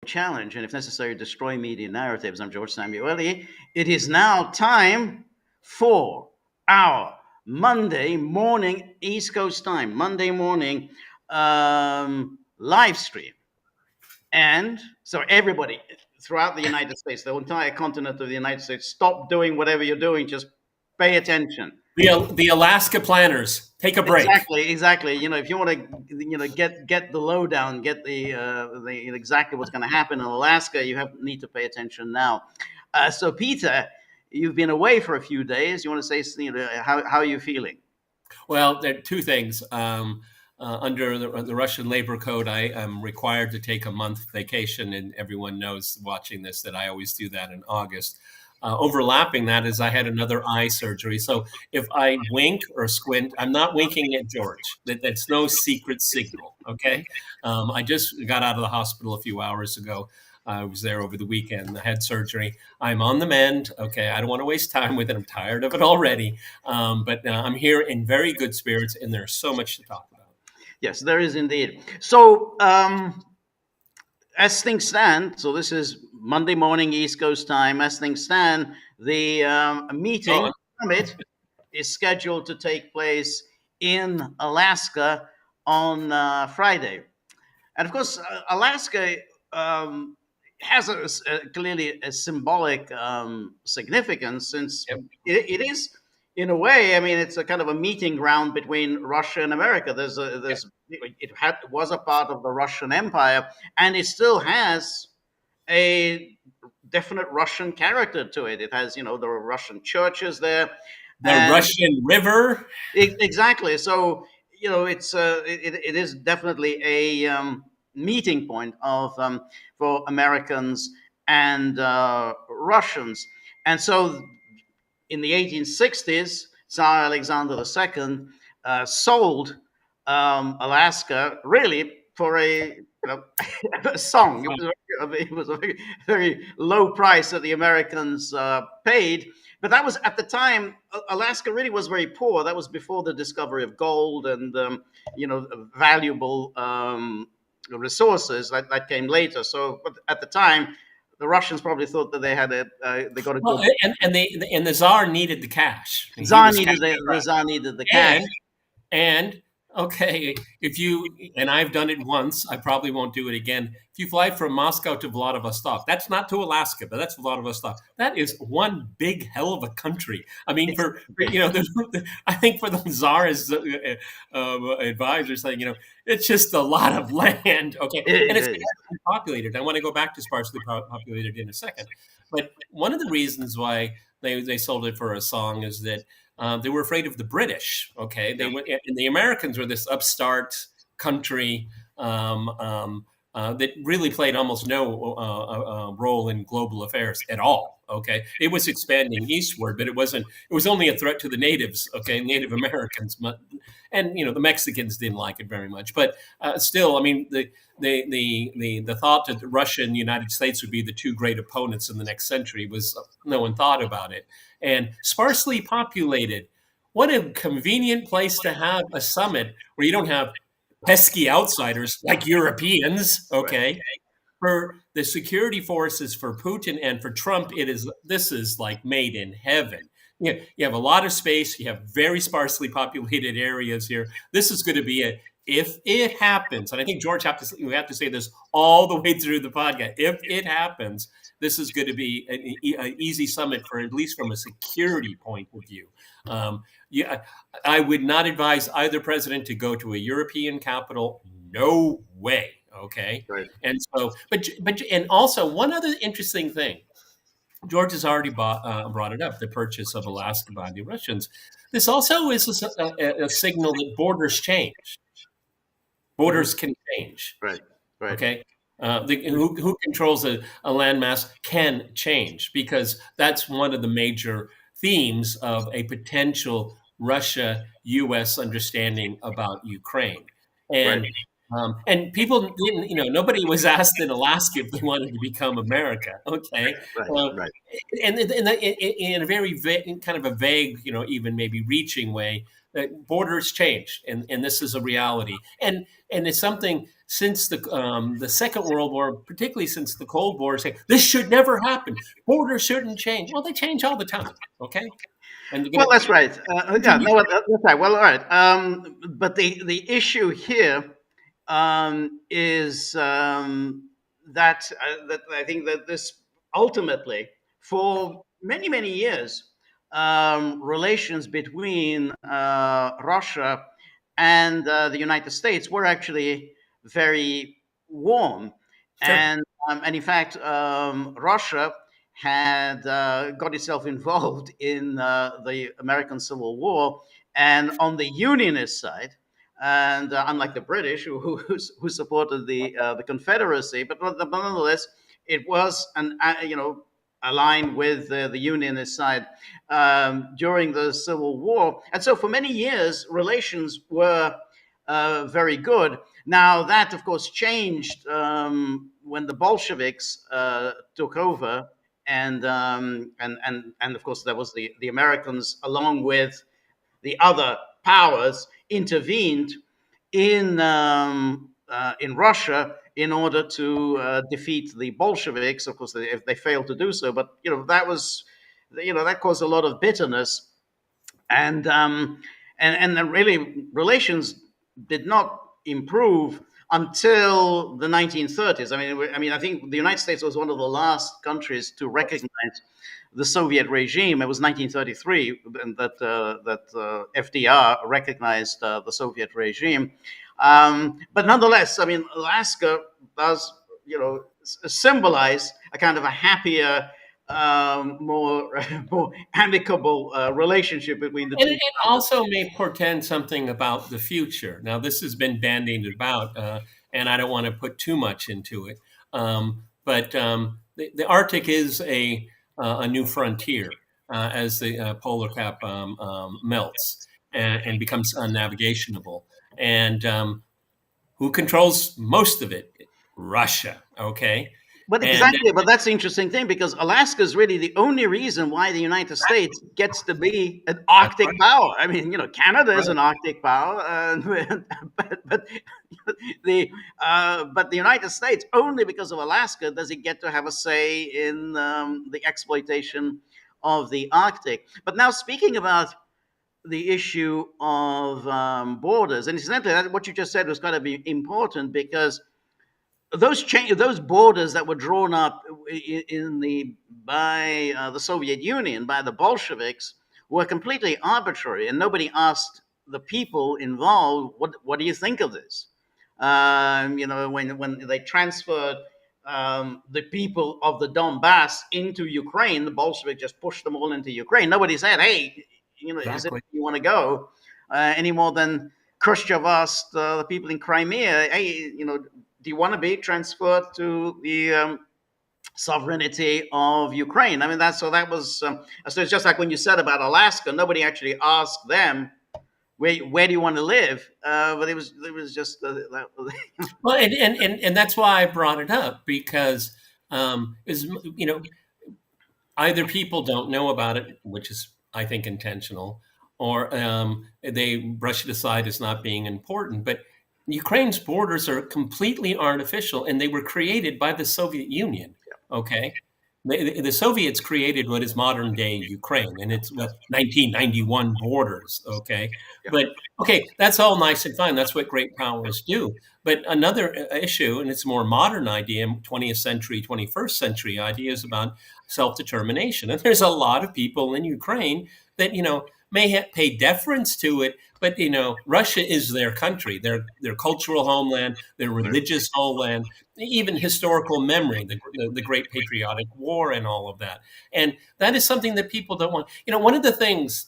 challenge and, if necessary, destroy media narratives. I'm George Samueli. It is now time for our Monday morning, East Coast time, Monday morning live stream. And so everybody throughout the United States, the entire continent of the United States, stop doing whatever you're doing. Just pay attention. The Alaska planners, take a break. Exactly. If you want to, get the lowdown, get the exactly what's going to happen in Alaska, you need to pay attention now. So, Peter, you've been away for a few days. You want to say, how are you feeling? Well, there are two things. Under the Russian labor code, I am required to take a month vacation, and everyone knows watching this that I always do that in August. Overlapping that is I had another eye surgery. So if I wink or squint, I'm not winking at George. That's no secret signal, okay? I just got out of the hospital a few hours ago. I was there over the weekend. I had surgery. I'm on the mend. Okay, I don't want to waste time with it. I'm tired of it already. But I'm here in very good spirits, and there's so much to talk about. Yes, there is indeed. So as things stand, so this is Monday morning East Coast time. As things stand, the meeting summit is scheduled to take place in Alaska on Friday. And of course, Alaska has clearly a symbolic significance, since it is, in a way, I mean, it's a kind of a meeting ground between Russia and America. It was a part of the Russian Empire, and it still has a definite Russian character to it. It has, there are Russian churches there. The Russian River. Exactly. So, it is definitely a meeting point of for Americans and Russians. And so in the 1860s, Tsar Alexander II sold Alaska really for a song. It was a very, very low price that the Americans paid. But that was, at the time, Alaska really was very poor. That was before the discovery of gold and valuable resources that came later. So, but at the time, the Russians probably thought that they got a good. And the Tsar needed the cash. The Tsar needed the cash. And okay, and I've done it once, I probably won't do it again. If you fly from Moscow to Vladivostok, that's not to Alaska, but that's Vladivostok. That is one big hell of a country. I mean, I think for the Tsar's advisor saying, it's just a lot of land. Okay, and it's sparsely populated. I want to go back to sparsely populated in a second. But one of the reasons why they sold it for a song is that they were afraid of the British. Okay, and the Americans were this upstart country that really played almost no role in global affairs at all. Okay, it was expanding eastward, but it wasn't. It was only a threat to the natives. Okay, Native Americans, and the Mexicans didn't like it very much. But still, I mean, the thought that Russia and the United States would be the two great opponents in the next century was no one thought about it. And sparsely populated. What a convenient place to have a summit where you don't have pesky outsiders like Europeans, okay? For the security forces, for Putin and for Trump, this is like made in heaven. You have a lot of space. You have very sparsely populated areas here. This is going to be if it happens, and I think George we have to say this all the way through the podcast. If it happens, this is going to be an easy summit for, at least from a security point of view. I would not advise either president to go to a European capital. No way. Okay. Right. And so, and also one other interesting thing, George has already brought it up, the purchase of Alaska by the Russians. This also is a signal that borders change. Borders can change. Right. Okay. Who controls a landmass can change, because that's one of the major themes of a potential Russia-U.S. understanding about Ukraine. And and people didn't, nobody was asked in Alaska if they wanted to become America. Okay. Right. And in a very kind of a vague, even maybe reaching way, borders change, and this is a reality. And it's something since the Second World War, particularly since the Cold War, saying this should never happen. Borders shouldn't change. Well, they change all the time. Okay, and you're Well, going to that's right. Yeah, continue. no, that's right. Well, all right. But the issue here is that I think that this ultimately, for many years, relations between Russia and the United States were actually very warm, Sure. and in fact, Russia had got itself involved in the American Civil War, and on the Unionist side, and unlike the British who supported the Confederacy, but nonetheless, it was aligned with the Unionist side during the Civil War, and so for many years relations were very good. Now that, of course, changed when the Bolsheviks took over, and of course there was the Americans along with the other powers intervened in Russia in order to defeat the Bolsheviks. Of course, they failed to do so, but that caused a lot of bitterness, and and then really relations did not improve until the 1930s. I think the United States was one of the last countries to recognize the Soviet regime. It was 1933 that FDR recognized the Soviet regime. But nonetheless, I mean, Alaska does, symbolize a kind of a happier, more more amicable relationship between the And two it powers. also may portend something about the future. Now, this has been bandied about, and I don't want to put too much into it. But the Arctic is a new frontier as the polar cap melts and becomes unnavigationable. And who controls most of it? Russia. Okay, But and exactly, but that's the interesting thing because Alaska is really the only reason why the United States gets to be an that's Arctic right. power. I mean, Canada is Right. an Arctic power, but the but the United States only because of Alaska does it get to have a say in the exploitation of the Arctic. But now speaking about the issue of borders, and incidentally, what you just said was going to be important because those borders that were drawn up in the by the Soviet Union by the Bolsheviks were completely arbitrary, and nobody asked the people involved, "What do you think of this?" When they transferred the people of the Donbass into Ukraine, the Bolsheviks just pushed them all into Ukraine. Nobody said, "Hey, is it Exactly. where you want to go?" Any more than Khrushchev asked the people in Crimea, "Hey, do you want to be transferred to the sovereignty of Ukraine?" I mean, that was so. It's just like when you said about Alaska, nobody actually asked them where do you want to live, but it was just Well, and that's why I brought it up because is either people don't know about it, which is I think intentional, or they brush it aside as not being important. But Ukraine's borders are completely artificial, and they were created by the Soviet Union. Okay, the Soviets created what is modern day Ukraine, and it's what 1991 borders. Okay, yeah. but okay, that's all nice and fine. That's what great powers do. But another issue, and it's a more modern idea, 20th century, 21st century ideas about self-determination. And there's a lot of people in Ukraine that may pay deference to it, but Russia is their country, their cultural homeland, their religious homeland, even historical memory, the Great Patriotic War, and all of that. And that is something that people don't want. One of the things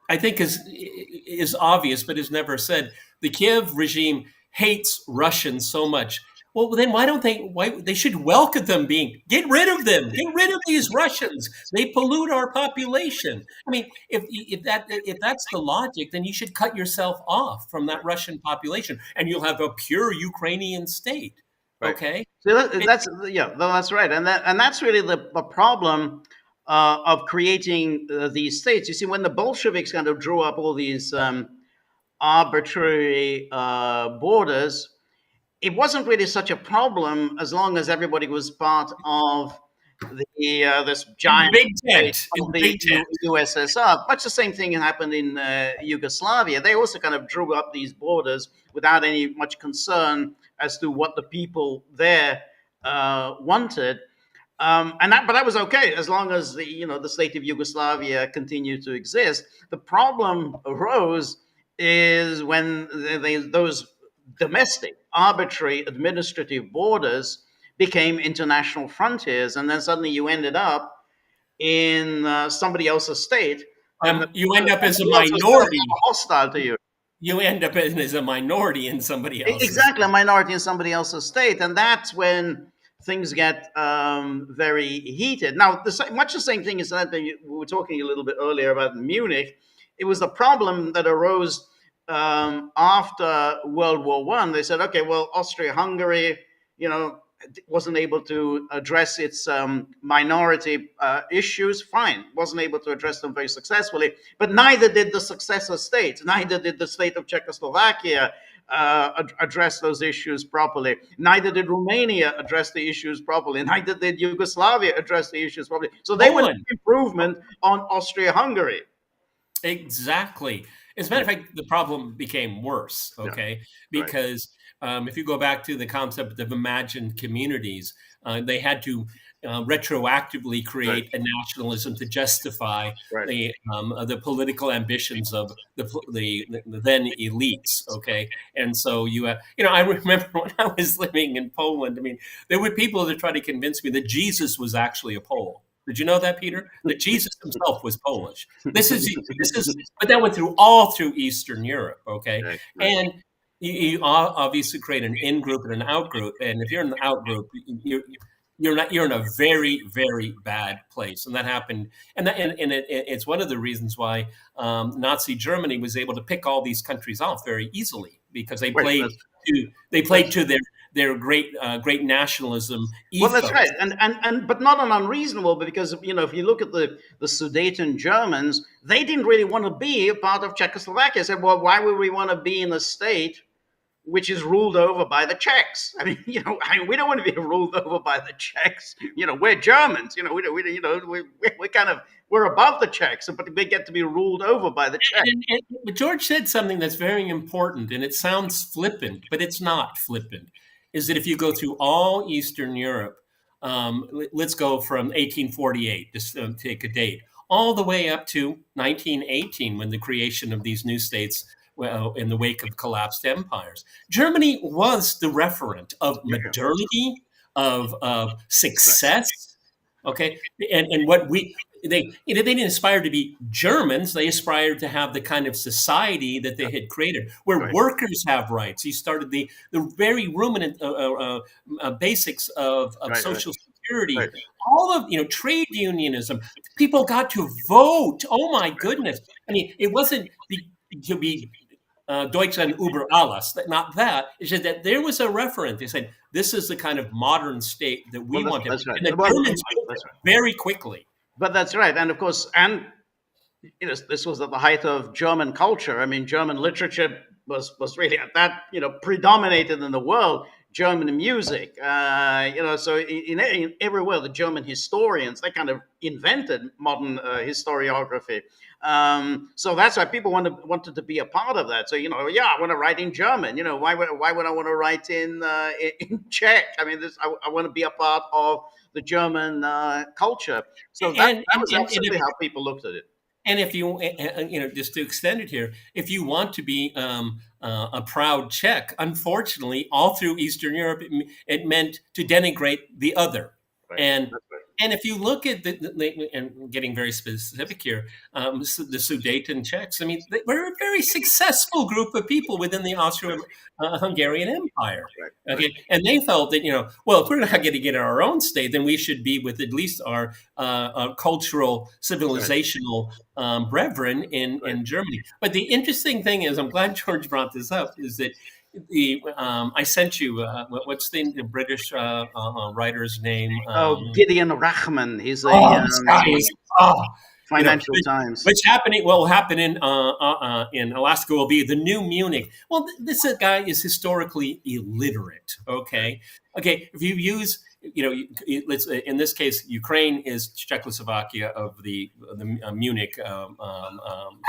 I think is obvious, but is never said. The Kiev regime hates Russians so much. Well, then why don't they? Why they should welcome them? Get rid of them. Get rid of these Russians. They pollute our population. I mean, if that's the logic, then you should cut yourself off from that Russian population, and you'll have a pure Ukrainian state. Right. Okay. So It, that's yeah, no, that's right, and that's really the problem of creating these states. You see, when the Bolsheviks kind of drew up all these arbitrary borders, it wasn't really such a problem as long as everybody was part of the this In the giant big state tent. In of the the big tent. USSR. Much the same thing happened in Yugoslavia. They also kind of drew up these borders without any much concern as to what the people there wanted. But that was okay as long as the state of Yugoslavia continued to exist. The problem arose is when those domestic, arbitrary, administrative borders became international frontiers, and then suddenly you ended up in somebody else's state, and You end up as a somebody else's state was minority. hostile to you. You end up as a minority in somebody else's. Exactly, a minority in somebody else's state, and that's when things get very heated. Now, much the same thing is that we were talking a little bit earlier about Munich. It was a problem that arose after World War One. They said, okay, well, Austria-Hungary, wasn't able to address its minority issues. Fine, wasn't able to address them very successfully, but neither did the successor states. Neither did the state of Czechoslovakia address those issues properly. Neither did Romania address the issues properly. Neither did Yugoslavia address the issues properly. So they were an improvement on Austria-Hungary. Exactly. As a matter of fact, the problem became worse, okay? Because if you go back to the concept of imagined communities, they had to retroactively create a nationalism to justify the political ambitions of the then elites, okay? And so I remember when I was living in Poland, I mean, there were people that tried to convince me that Jesus was actually a Pole. Did you know that, Peter? That Jesus himself was Polish. This is, but that went all through Eastern Europe, okay? And you obviously create an in-group and an out-group, and if you're in the out-group, you're in a very, very bad place, and that happened. And it's one of the reasons why Nazi Germany was able to pick all these countries off very easily, because they played to their great nationalism ethos. Well, that's right, and but not an unreasonable, because if you look at the Sudeten Germans, they didn't really want to be a part of Czechoslovakia. They said, well, why would we want to be in a state which is ruled over by the Czechs? I mean, we don't want to be ruled over by the Czechs. We're Germans. We're above the Czechs, but we get to be ruled over by the Czechs. But George said something that's very important, and it sounds flippant, but it's not flippant. Is that if you go through all Eastern Europe, let's go from 1848, just take a date, all the way up to 1918, when the creation of these new states in the wake of collapsed empires. Germany was the referent of modernity, of success, okay? And what they didn't aspire to be Germans. They aspired to have the kind of society that they had created, where workers have rights. He started the very ruminant basics of social security. All of trade unionism. People got to vote. Oh my goodness! I mean, it wasn't to be Deutschland über alles. Not that. It's just that there was a referent. They said this is the kind of modern state that we want to. And the Germans very quickly. But that's right, and of course, this was at the height of German culture. I mean, German literature was really at that predominated in the world. German music, so in everywhere, the German historians, they kind of invented modern historiography. So that's why people wanted to be a part of that. So I want to write in German. Why would I want to write in Czech? I mean, I want to be a part of the German culture. So that was absolutely how people looked at it. And if you, just to extend it here, if you want to be a proud Czech, unfortunately, all through Eastern Europe, it meant to denigrate the other. Right. And if you look at and getting very specific here, the Sudeten Czechs, I mean, they were a very successful group of people within the Austro-Hungarian Empire. Okay, and they felt that well, if we're not going to get our own state, then we should be with at least our cultural, civilizational brethren in Germany. But the interesting thing is, I'm glad George brought this up, is that I sent you what's the British writer's name? Gideon Rachman. He's a You know, Financial Times. which happening what will happen in Alaska will be the new Munich. Well, this guy is historically illiterate. Okay, if you use, let's in this case, Ukraine is Czechoslovakia of the Munich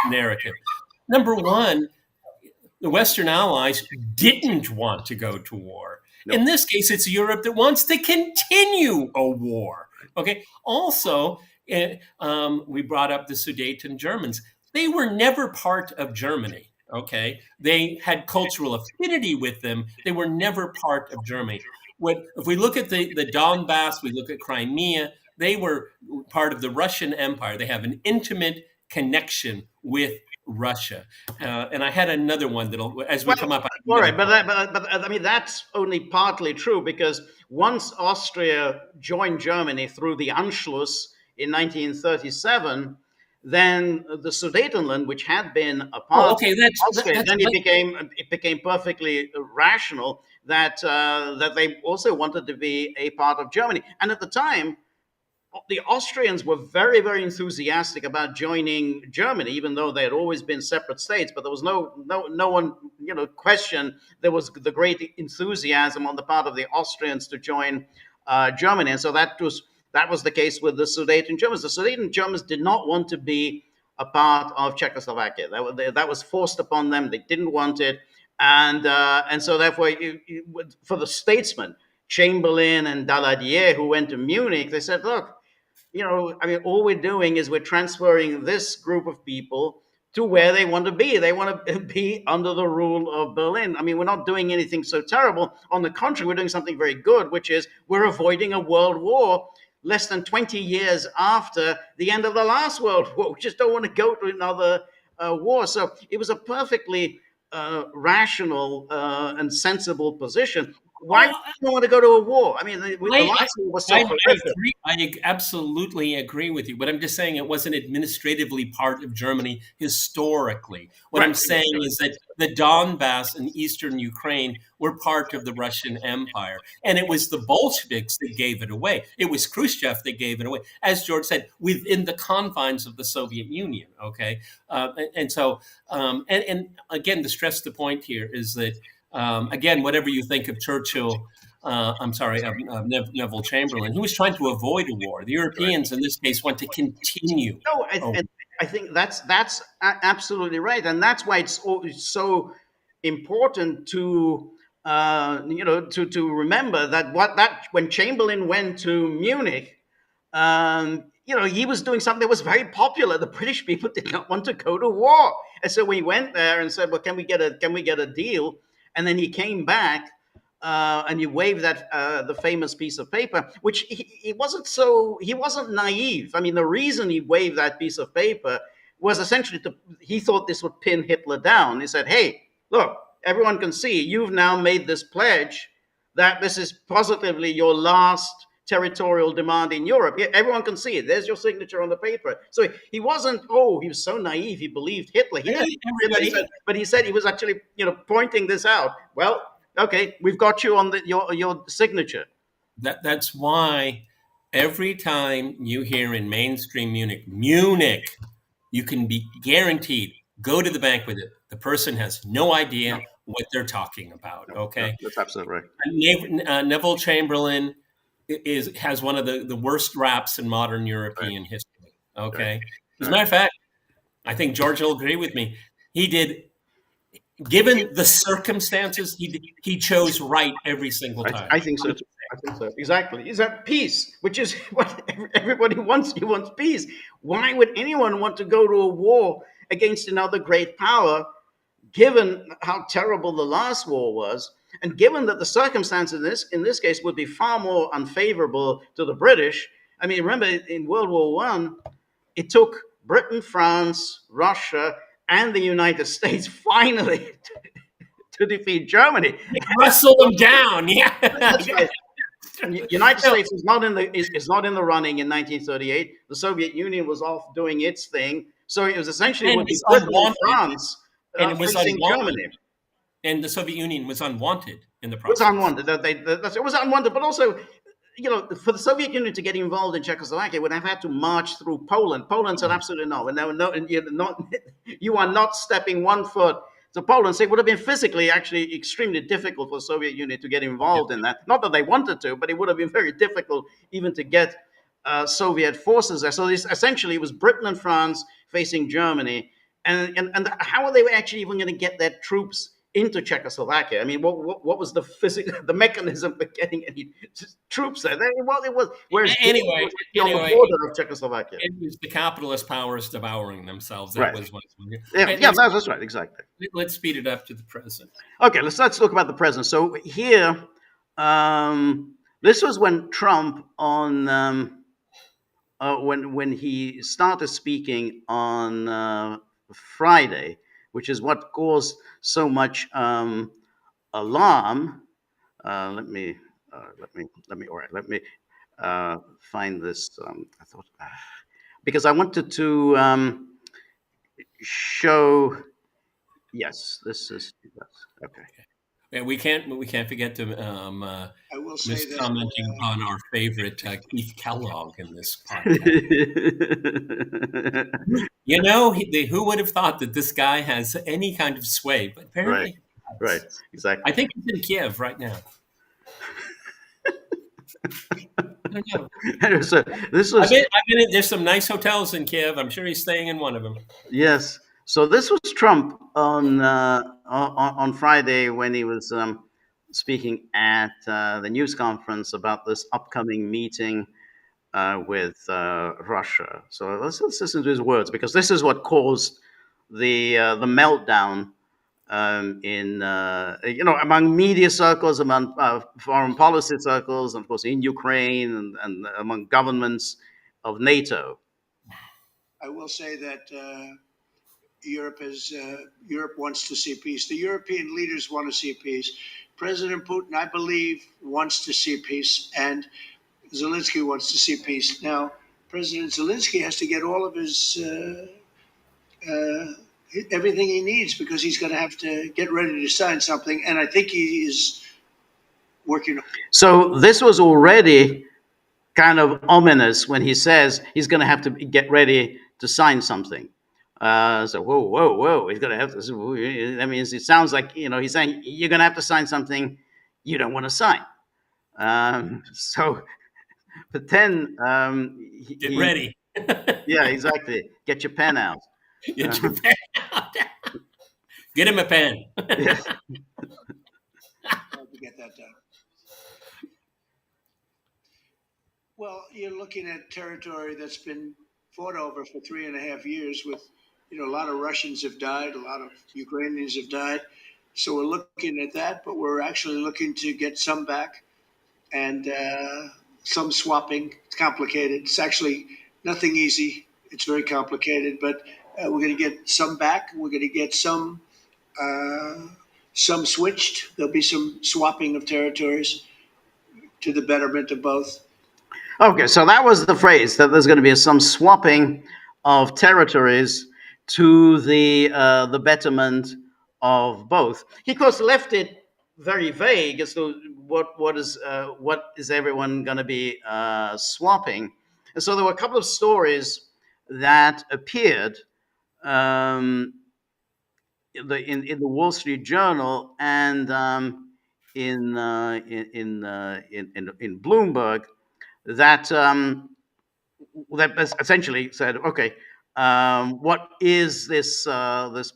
narrative. Number one, the Western allies didn't want to go to war. No. In this case, it's Europe that wants to continue a war. Okay. Also, we brought up the Sudeten Germans. They were never part of Germany. Okay. They had cultural affinity with them. They were never part of Germany. If we look at the Donbass, we look at Crimea, they were part of the Russian Empire. They have an intimate connection with Russia. And I had another one that'll, as we come up. All right, but I mean, that's only partly true, because once Austria joined Germany through the Anschluss in 1937, then the Sudetenland, which had been a part of Austria, then it became perfectly rational that that they also wanted to be a part of Germany. And at the time, the Austrians were very, very enthusiastic about joining Germany, even though they had always been separate states. But there was no one, question. There was the great enthusiasm on the part of the Austrians to join Germany, and so that was the case with the Sudeten Germans. The Sudeten Germans did not want to be a part of Czechoslovakia. That was forced upon them. They didn't want it, and so therefore, for the statesmen, Chamberlain and Daladier, who went to Munich, they said, look, I mean, all we're doing is we're transferring this group of people to where they want to be. They want to be under the rule of Berlin. I mean, we're not doing anything so terrible. On the contrary, we're doing something very good, which is we're avoiding a world war less than 20 years after the end of the last World War. We just don't want to go to another war. So it was a perfectly rational and sensible position. Why do you want to go to a war? I mean, the last war was so horrific. I absolutely agree with you, but I'm just saying it wasn't administratively part of Germany historically. What I'm saying is that the Donbass and eastern Ukraine were part of the Russian Empire, and it was the Bolsheviks that gave it away. It was Khrushchev that gave it away, as George said, within the confines of the Soviet Union. Okay, and again, to stress the point here is that. Again, whatever you think of Churchill, Neville Chamberlain, he was trying to avoid a war. The Europeans, in this case, want to continue. No, I think that's absolutely right, and that's why it's so important to to remember that when Chamberlain went to Munich. He was doing something that was very popular. The British people did not want to go to war, and so we went there and said, "Well, can we get a deal?" And then he came back and he waved that the famous piece of paper, which he wasn't naive. I mean, the reason he waved that piece of paper was essentially he thought this would pin Hitler down. He said, "Hey, look, everyone can see you've now made this pledge that this is positively your last territorial demand in Europe. Yeah, everyone can see it. There's your signature on the paper." So he wasn't, he was so naive. He believed Hitler. But he said he was actually, pointing this out. Well, okay, we've got you on your signature. That's why every time you hear in mainstream Munich, you can be guaranteed, go to the bank with it. The person has no idea what they're talking about. Okay, that's absolutely right. Neville Chamberlain has one of the worst raps in modern European history. Okay. As a matter of fact, I think George will agree with me. He did, given the circumstances, he chose right every single time. I think so. Exactly. Is that peace, which is what everybody wants. He wants peace. Why would anyone want to go to a war against another great power, given how terrible the last war was? And given that the circumstances in this case would be far more unfavorable to the British, I mean, remember in World War I, it took Britain, France, Russia, and the United States finally to defeat Germany. Wrestle them down, yeah. That's right. United States is not in the running in 1938. The Soviet Union was off doing its thing, so it was essentially Britain and France facing Germany. And the Soviet Union was unwanted in the process. It was unwanted. It was unwanted, but also, for the Soviet Union to get involved in Czechoslovakia, would have had to march through Poland. Poland said absolutely no, and no, you are not stepping 1 foot to Poland. So it would have been physically actually extremely difficult for the Soviet Union to get involved in that. Not that they wanted to, but it would have been very difficult even to get Soviet forces there. So essentially it was Britain and France facing Germany, and how are they actually even going to get their troops into Czechoslovakia? I mean, what was the mechanism for getting any troops there? Well, it was whereas Anyway, on the border of Czechoslovakia. it was the capitalist powers devouring themselves. That Right. was what. Yeah, that's right, exactly. Let's speed it up to the present. Okay, let's talk about the present. So here, this was when Trump when he started speaking on Friday, which is what caused so much alarm. Let me find this. I thought because I wanted to show. Yes, this is okay. Yeah, we can't forget to I will say that commenting upon our favorite Keith Kellogg in this podcast. Who would have thought that this guy has any kind of sway? But apparently, right, exactly. I think he's in Kiev right now. I don't know. So this was. I've been in, there's some nice hotels in Kiev. I'm sure he's staying in one of them. Yes. So this was Trump on Friday when he was speaking at the news conference about this upcoming meeting with Russia. So let's listen to his words, because this is what caused the meltdown in among media circles, among foreign policy circles, and of course in Ukraine and among governments of NATO. I will say that Europe wants to see peace. The European leaders want to see peace. President Putin, I believe, wants to see peace, and Zelensky wants to see peace. Now, President Zelensky has to get all of his everything he needs, because he's going to have to get ready to sign something, and I think he is working. So this was already kind of ominous when he says he's going to have to get ready to sign something. So whoa! He's going to have to. That means it sounds like he's saying you're going to have to sign something you don't want to sign. But then get ready. Yeah, exactly. Get your pen out. Get your pen out. Get him a pen. Yes. To get that done. Well, you're looking at territory that's been fought over for 3.5 years with. A lot of Russians have died, a lot of Ukrainians have died. So we're looking at that, but we're actually looking to get some back and some swapping. It's complicated. It's actually nothing easy. It's very complicated, but we're going to get some back. We're going to get some switched. There'll be some swapping of territories to the betterment of both. Okay, so that was the phrase, that there's going to be some swapping of territories to the betterment of both. He, of course, left it very vague as to what is everyone going to be swapping. And so there were a couple of stories that appeared in the Wall Street Journal and in Bloomberg that essentially said, okay. What is this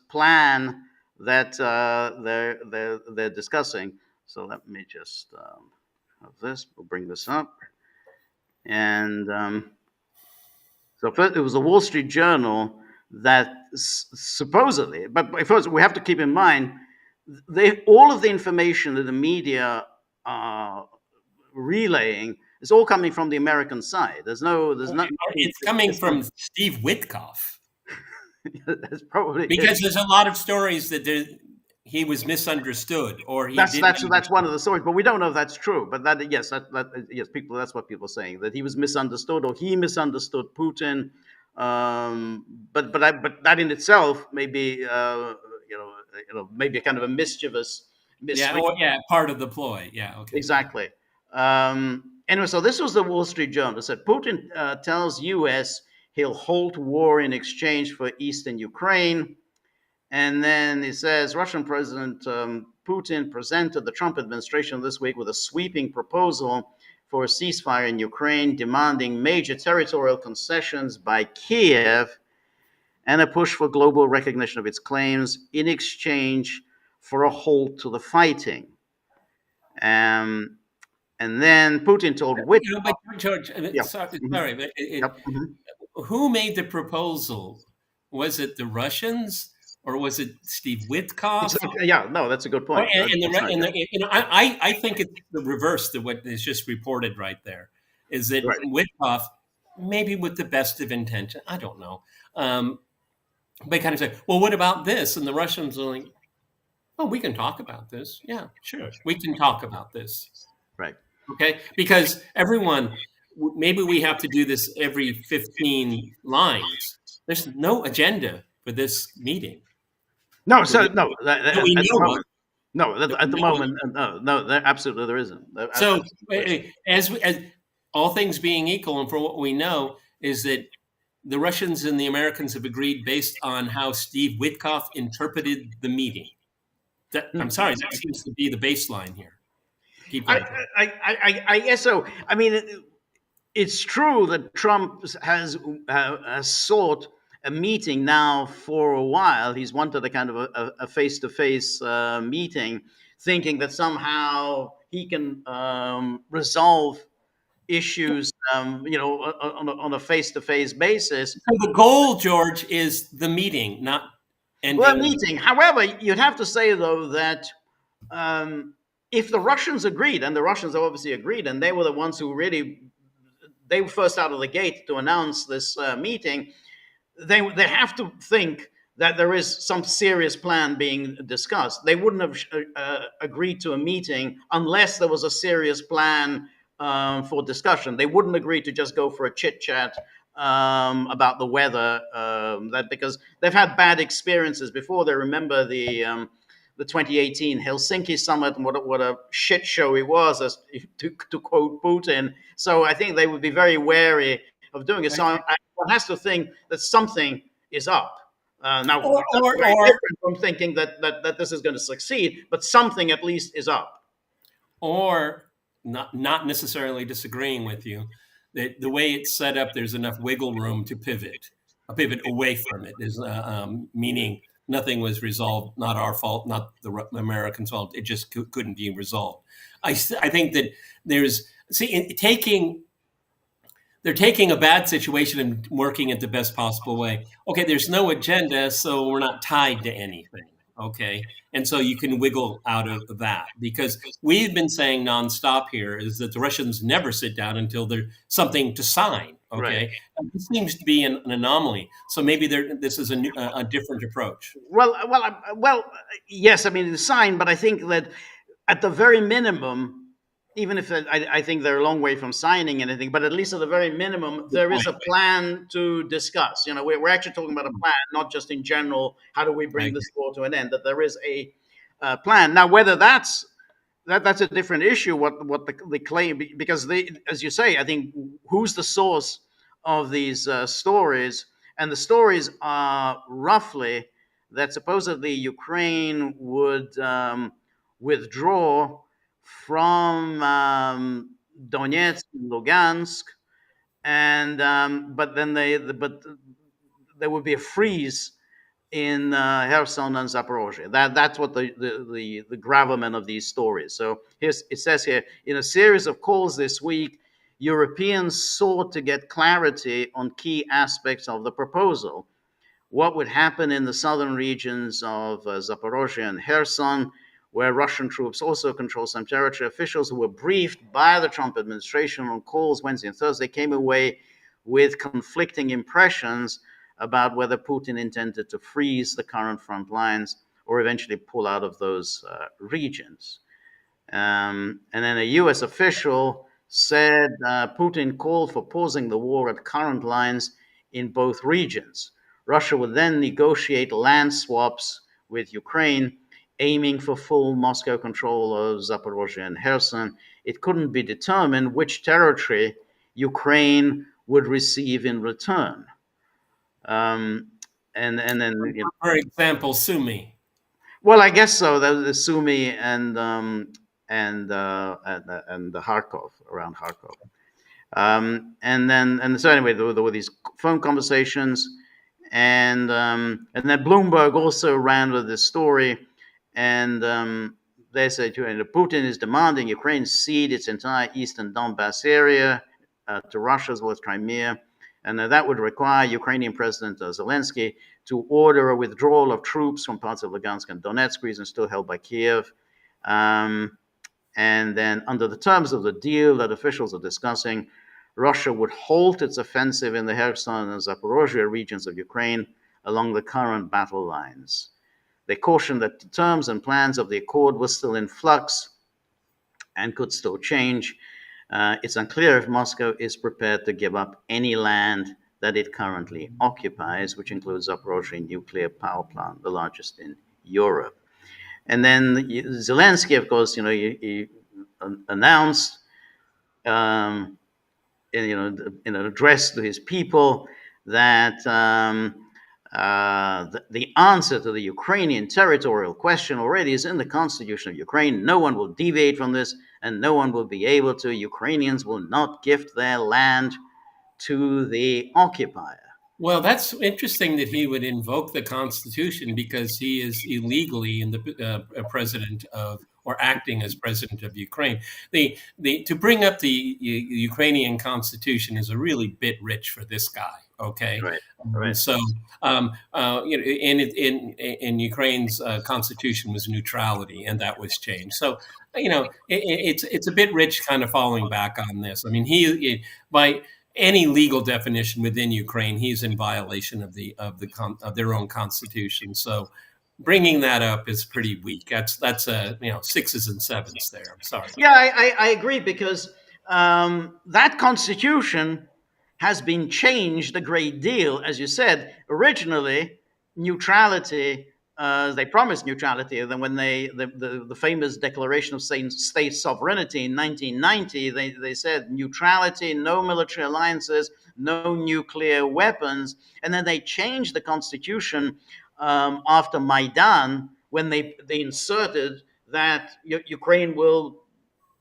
plan that they're discussing? So let me just have this. We'll bring this up. And so first, it was the Wall Street Journal that supposedly, but first we have to keep in mind, all of the information that the media are relaying is all coming from the American side. There's not. It's coming from Steve Witkoff. That's probably because there's a lot of stories that he was misunderstood, or he that's one of the stories, but we don't know if that's true. But yes, people, that's what people are saying, that he was misunderstood or he misunderstood Putin. But that in itself may be maybe kind of a mischievous. Part of the ploy. Yeah. Okay. Exactly. Anyway, so this was the Wall Street Journal. It said Putin tells U.S. he'll halt war in exchange for eastern Ukraine. And then it says Russian President Putin presented the Trump administration this week with a sweeping proposal for a ceasefire in Ukraine, demanding major territorial concessions by Kiev and a push for global recognition of its claims in exchange for a halt to the fighting. And then Putin told Whitmer. But George, sorry, but who made the proposal? Was it the Russians or was it Steve Witkoff? No, that's a good point. I think it's the reverse to what is just reported right there. Is that Witkoff, maybe with the best of intention, I don't know, they kind of say, well, what about this? And the Russians are like, oh, we can talk about this. Yeah, sure, we can talk about this. Right. Okay, because everyone, maybe we have to do this every 15 lines. There's no agenda for this meeting. No, so no. At the moment, no, absolutely there isn't. So, as all things being equal, and for what we know, is that the Russians and the Americans have agreed based on how Steve Witkoff interpreted the meeting. I'm sorry, that seems to be the baseline here. I guess so. I mean, it's true that Trump has sought a meeting now for a while. He's wanted a kind of a face-to-face meeting, thinking that somehow he can resolve issues, on a face-to-face basis. So the goal, George, is the meeting, not ending. Well, meeting. However, you'd have to say though that. If the Russians agreed, and the Russians obviously agreed, and they were the ones who they were first out of the gate to announce this meeting, they have to think that there is some serious plan being discussed. They wouldn't have agreed to a meeting unless there was a serious plan for discussion. They wouldn't agree to just go for a chit-chat about the weather, because they've had bad experiences before. They remember the 2018 Helsinki summit and what a shit show it was, to quote Putin. So I think they would be very wary of doing it. So one has to think that something is up. Now, that's very different from thinking that this is going to succeed, but something at least is up. Or not necessarily disagreeing with you, that the way it's set up, there's enough wiggle room to pivot away from it. Is meaning nothing was resolved, not our fault, not the Americans' fault. It just couldn't be resolved. I think that they're taking a bad situation and working it the best possible way. Okay, there's no agenda, so we're not tied to anything. Okay, and so you can wiggle out of that, because we've been saying nonstop here is that the Russians never sit down until there's something to sign. Okay, Right. And this seems to be an anomaly. So maybe this is a different approach. Well, yes. I mean, it's signed, but I think that at the very minimum, even if I think they're a long way from signing anything, but at least at the very minimum, there is a plan to discuss. We're actually talking about a plan, not just in general, how do we bring this war to an end, that there is a plan. Now, whether that's a different issue, what the claim, because as you say, I think, who's the source of these stories? And the stories are roughly that supposedly Ukraine would withdraw from Donetsk and Lugansk, and but there would be a freeze in Kherson and Zaporozhye. That's what the gravamen of these stories. So it says here, in a series of calls this week, Europeans sought to get clarity on key aspects of the proposal. What would happen in the southern regions of Zaporozhye and Kherson, where Russian troops also control some territory. Officials who were briefed by the Trump administration on calls Wednesday and Thursday came away with conflicting impressions about whether Putin intended to freeze the current front lines or eventually pull out of those regions. And then a U.S. official said Putin called for pausing the war at current lines in both regions. Russia would then negotiate land swaps with Ukraine, aiming for full Moscow control of Zaporozhye and Kherson it couldn't be determined which territory Ukraine would receive in return. And then, For example, Sumi. well, I guess so. The Sumy and the Kharkov, around Kharkov. And so anyway, there were these phone conversations, and then Bloomberg also ran with this story, and they said, Putin is demanding Ukraine cede its entire eastern Donbass area to Russia as well as Crimea, and that would require Ukrainian President Zelensky to order a withdrawal of troops from parts of Lugansk and Donetsk, regions still held by Kiev. And then, under the terms of the deal that officials are discussing, Russia would halt its offensive in the Kherson and Zaporozhye regions of Ukraine along the current battle lines. They cautioned that the terms and plans of the accord were still in flux and could still change. It's unclear if Moscow is prepared to give up any land that it currently occupies, which includes Zaporozhye nuclear power plant, the largest in Europe. And then Zelensky, of course, he announced in an address to his people that the answer to the Ukrainian territorial question already is in the constitution of Ukraine. No one will deviate from this, and no one will be able to. Ukrainians will not gift their land to the occupier. Well, that's interesting that he would invoke the Constitution, because he is illegally in the president of, or acting as president of Ukraine. To bring up the Ukrainian Constitution is a really bit rich for this guy. Okay, right. So in Ukraine's Constitution was neutrality, and that was changed. So it's a bit rich, kind of falling back on this. I mean, he by any legal definition within Ukraine, he's in violation of their own constitution. So bringing that up is pretty weak. That's sixes and sevens there. I'm sorry. Yeah, I agree, because that constitution has been changed a great deal. As you said, originally neutrality. They promised neutrality. Then when the famous Declaration of State Sovereignty in 1990, they said neutrality, no military alliances, no nuclear weapons. And then they changed the constitution after Maidan, when they inserted that Ukraine will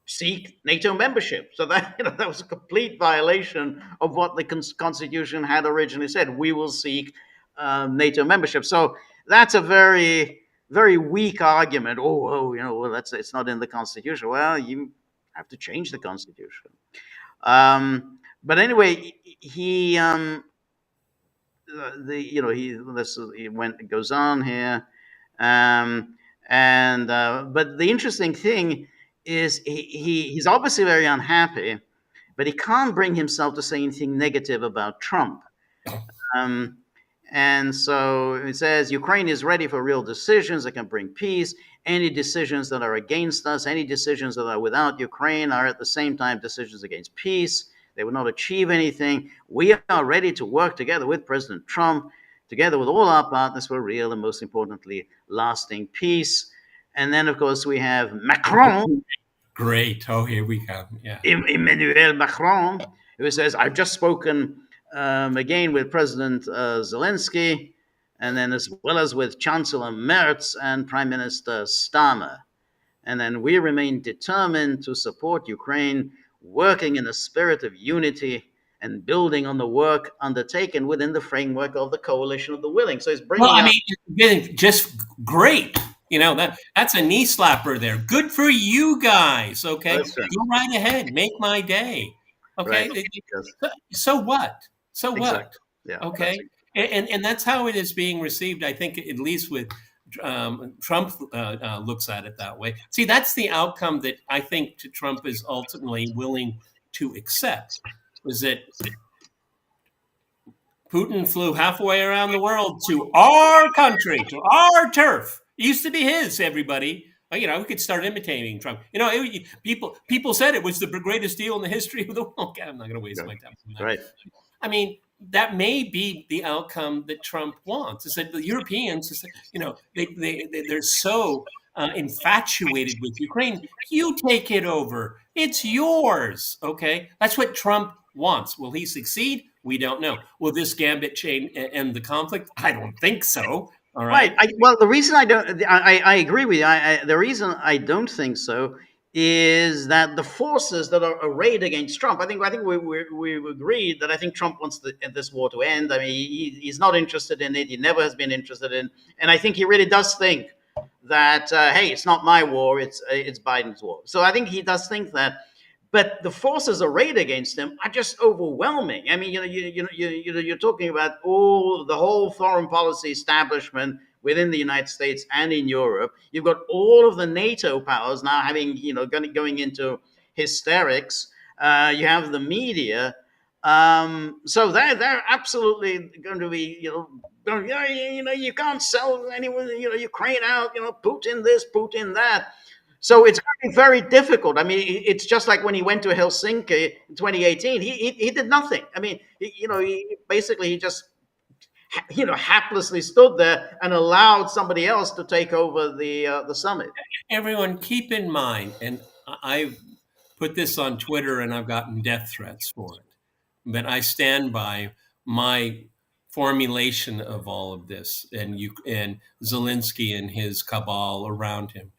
seek NATO membership. So that that was a complete violation of what the constitution had originally said. We will seek NATO membership. So that's a very, very weak argument. It's not in the Constitution. Well, you have to change the Constitution. But anyway, he goes on here, but the interesting thing is he's obviously very unhappy, but he can't bring himself to say anything negative about Trump. And so it says, Ukraine is ready for real decisions that can bring peace. Any decisions that are against us, any decisions that are without Ukraine, are at the same time decisions against peace. They will not achieve anything. We are ready to work together with President Trump, together with all our partners, for real and, most importantly, lasting peace. And then, of course, we have Macron. Great. Oh, here we go. Yeah. Emmanuel Macron, who says, I've just spoken again with President Zelensky, and then as well as with Chancellor Merz and Prime Minister Starmer. And then we remain determined to support Ukraine, working in a spirit of unity and building on the work undertaken within the framework of the Coalition of the Willing. So it's bringing just great. That's a knee slapper there. Good for you guys. Okay, go right ahead. Make my day. Okay, right. So what? So what? Exactly. Yeah. Okay, and that's how it is being received. I think, at least with Trump looks at it that way. See, that's the outcome that I think Trump is ultimately willing to accept. Was that Putin flew halfway around the world to our country, to our turf. It used to be his, everybody. We could start imitating Trump. People said it was the greatest deal in the history of the world. Okay, I'm not going to waste my time on that. Right. I mean, that may be the outcome that Trump wants. Is that the Europeans, they're so infatuated with Ukraine. You take it over. It's yours. Okay. That's what Trump wants. Will he succeed? We don't know. Will this gambit chain end the conflict? I don't think so. All Right. right. Well, the reason I don't, I agree with you. The reason I don't think so is that the forces that are arrayed against Trump. I think we agreed that I think Trump wants this war to end. I mean, he's not interested in it. He never has been interested in, and I think he really does think that hey, it's not my war. It's Biden's war. So I think he does think that. But the forces arrayed against him are just overwhelming. I mean, you're talking about the whole foreign policy establishment within the United States and in Europe. You've got all of the NATO powers now having, going into hysterics. You have the media. So they're absolutely going to be, you can't sell anyone, Ukraine out, Putin this, Putin that. So it's going to be very difficult. I mean, it's just like when he went to Helsinki in 2018. He did nothing. I mean, he just haplessly stood there and allowed somebody else to take over the summit. Everyone, keep in mind, and I've put this on Twitter and I've gotten death threats for it, but I stand by my formulation of all of this, and Zelensky and his cabal around him.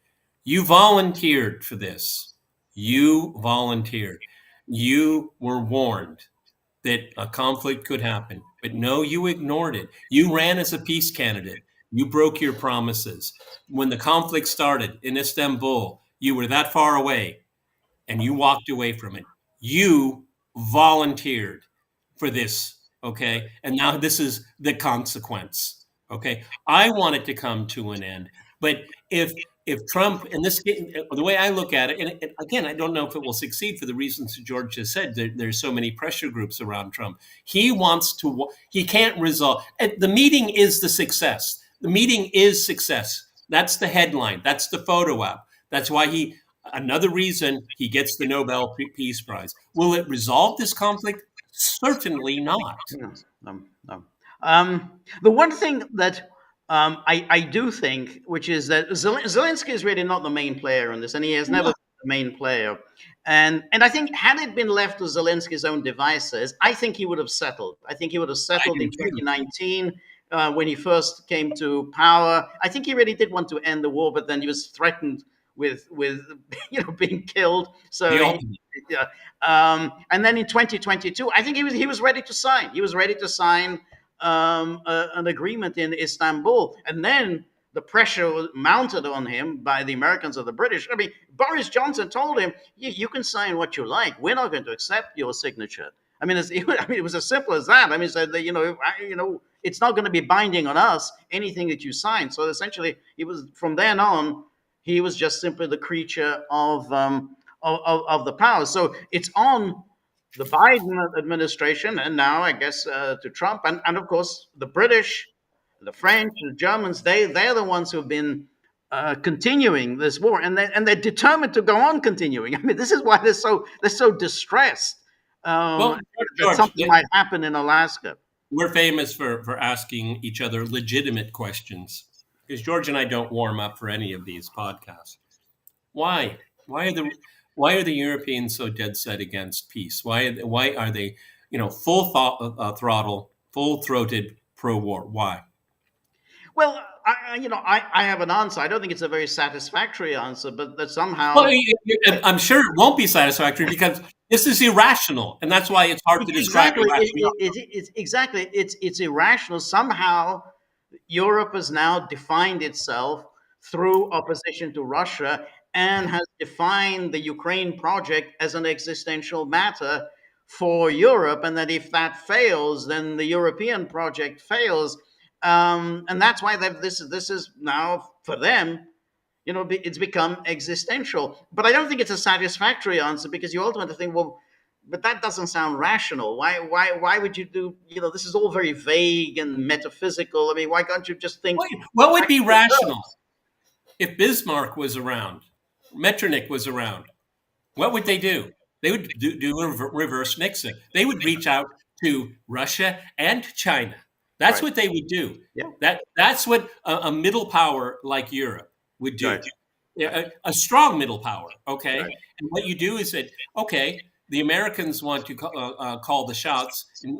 You volunteered for this. You volunteered. You were warned that a conflict could happen, but no, you ignored it. You ran as a peace candidate. You broke your promises. When the conflict started in Istanbul, you were that far away and you walked away from it. You volunteered for this, okay? And now this is the consequence, okay? I want it to come to an end, but if Trump, and this, the way I look at it, and again, I don't know if it will succeed for the reasons George just said. There's so many pressure groups around Trump. He can't resolve. The meeting is the success. The meeting is success. That's the headline. That's the photo op. That's why another reason he gets the Nobel Peace Prize. Will it resolve this conflict? Certainly not. No. The one thing that I do think, which is that Zelensky is really not the main player in this, and he has never been the main player. And I think had it been left to Zelensky's own devices, I think he would have settled. I think he would have settled in 2019 when he first came to power. I think he really did want to end the war, but then he was threatened with being killed. So and then in 2022, I think he was ready to sign. He was ready to sign an agreement in Istanbul, and then the pressure was mounted on him by the Americans or the British. I mean, Boris Johnson told him, "You can sign what you like. We're not going to accept your signature." I mean, it was as simple as that. I mean, said that it's not going to be binding on us anything that you sign. So essentially, he was from then on, he was just simply the creature of the powers. So it's on the Biden administration, and now I guess to Trump, and of course the British, the French, the Germans. They're the ones who have been continuing this war, and they're determined to go on continuing. I mean, this is why they're so distressed Well, that George, something might happen in Alaska. we're famous for asking each other legitimate questions, because George and I don't warm up for any of these podcasts. Why? Why are the Europeans so dead set against peace? Why are they full throttle, full throated pro war? Why? Well, I have an answer. I don't think it's a very satisfactory answer, but that somehow. Well, I'm sure it won't be satisfactory because this is irrational, and that's why it's hard to describe irrationality. Exactly. It's irrational. Somehow, Europe has now defined itself through opposition to Russia and has defined the Ukraine project as an existential matter for Europe, and that if that fails, then the European project fails. And that's why this is now for them. It's become existential. But I don't think it's a satisfactory answer, because you ultimately think, well, but that doesn't sound rational. Why would you do? This is all very vague and metaphysical. I mean, why can't you just think? What would be rational if Bismarck was around, Metternich was around? What would they do? They would do a reverse Nixon. They would reach out to Russia and China. That's what they would do. Yeah. That's what a middle power like Europe would do. Right. Yeah, a strong middle power. Okay, Right. and what you do is that okay, the Americans want to call the shots and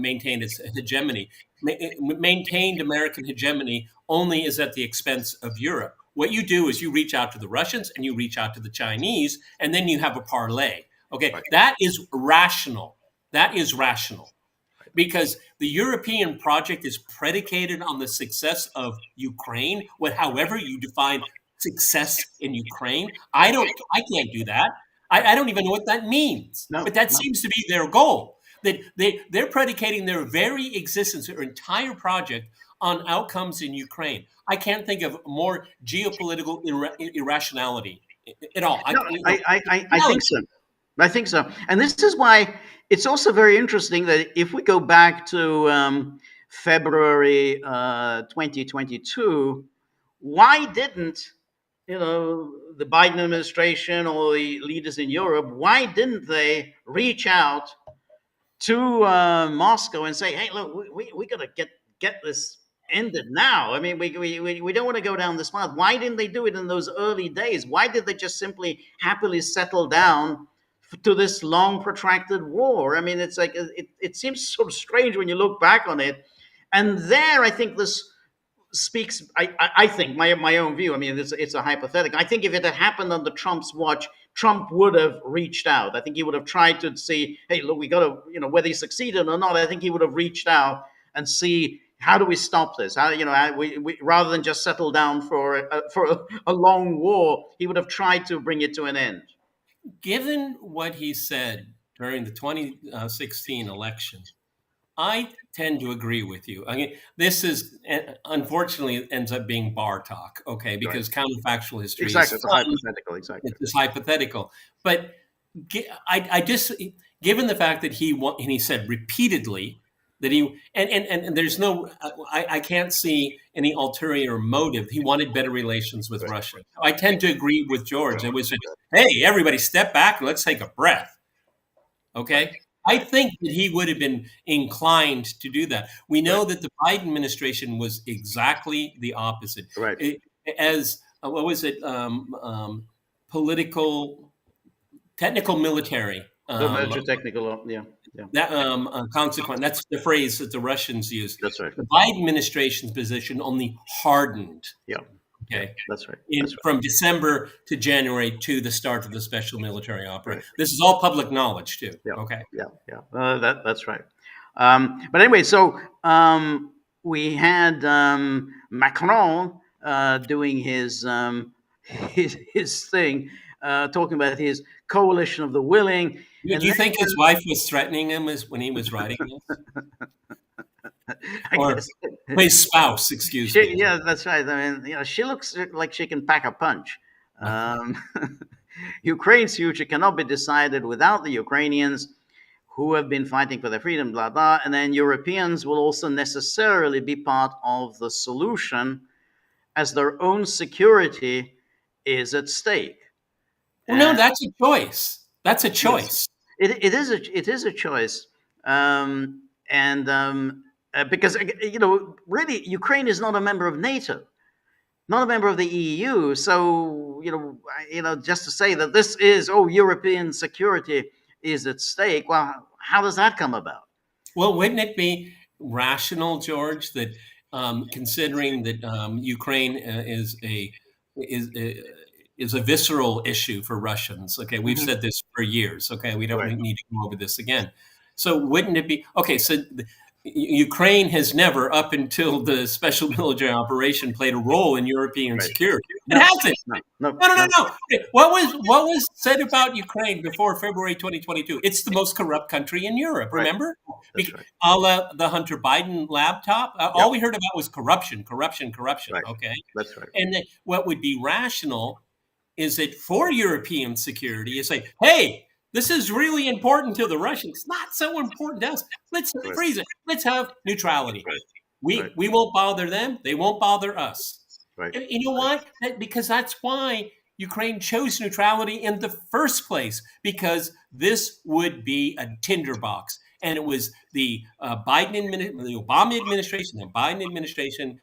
maintain its hegemony. Maintained American hegemony only is at the expense of Europe. What you do is you reach out to the Russians and you reach out to the Chinese, and then you have a parlay. Okay, Right. that is rational. That is rational because the European project is predicated on the success of Ukraine, however you define success in Ukraine. I can't do that. I don't even know what that means. No, But that no. seems to be their goal. That they're predicating their very existence, their entire project on outcomes in Ukraine. I can't think of more geopolitical irrationality at all. No, I think so. I think so. And this is why it's also very interesting that if we go back to February 2022, why didn't the Biden administration or the leaders in Europe, why didn't they reach out to Moscow and say, "Hey, look, we got to get this ended now. I mean, we don't want to go down this path." Why didn't they do it in those early days? Why did they just simply happily settle down to this long, protracted war? I mean, it's like it seems sort of strange when you look back on it. And there, I think this speaks. I think my own view. I mean, it's a hypothetical. I think if it had happened under Trump's watch, Trump would have reached out. I think he would have tried to see, hey, look, we got to, whether he succeeded or not. I think he would have reached out and see how do we stop this? How we rather than just settle down for a long war, he would have tried to bring it to an end. Given what he said during the 2016 election, I tend to agree with you. I mean, this is unfortunately ends up being bar talk, okay? Because counterfactual history Exactly, is it's a hypothetical. Exactly, it's hypothetical. But I just given the fact that he said repeatedly that and there's no I can't see any ulterior motive. He wanted better relations with Russia. I tend to agree with George. It was, hey, everybody, step back and let's take a breath. Okay. I think that he would have been inclined to do that. We know that the Biden administration was exactly the opposite. Right. As what was it? Political, technical, military. Technical, yeah. That consequent. That's the phrase that the Russians use. That's right. The Biden administration's position only hardened. Yeah. Okay. That's right. From December to January to the start of the special military operation. Right. This is all public knowledge too. Yeah. Okay. Yeah. That's right. But anyway, so we had Macron doing his thing, talking about his coalition of the willing. Do you think his wife was threatening him when he was writing this? Or his spouse, excuse me. Yeah, that's right. I mean, she looks like she can pack a punch. Ukraine's future cannot be decided without the Ukrainians who have been fighting for their freedom, blah, blah. And then Europeans will also necessarily be part of the solution as their own security is at stake. Well, no, that's a choice. That's a choice. It is a choice. Because, really, Ukraine is not a member of NATO, not a member of the EU. So, just to say that this is, European security is at stake. Well, how does that come about? Well, wouldn't it be rational, George, that considering that Ukraine is a visceral issue for Russians? Okay, we've said this for years. Okay, we don't need to go over this again. So wouldn't it be okay? So Ukraine has never, up until the special military operation, played a role in European security. It hasn't. No. Okay. What was said about Ukraine before February 2022? It's the most corrupt country in Europe. Remember, a la the Hunter Biden laptop. All we heard about was corruption. Right. Okay, that's right. And then what would be rational is that for European security, it's like, hey, this is really important to the Russians. It's not so important to us. Let's freeze it. Let's have neutrality. We won't bother them. They won't bother us. Right. You know why? Because that's why Ukraine chose neutrality in the first place, because this would be a tinderbox. And it was the Obama administration, the Biden administration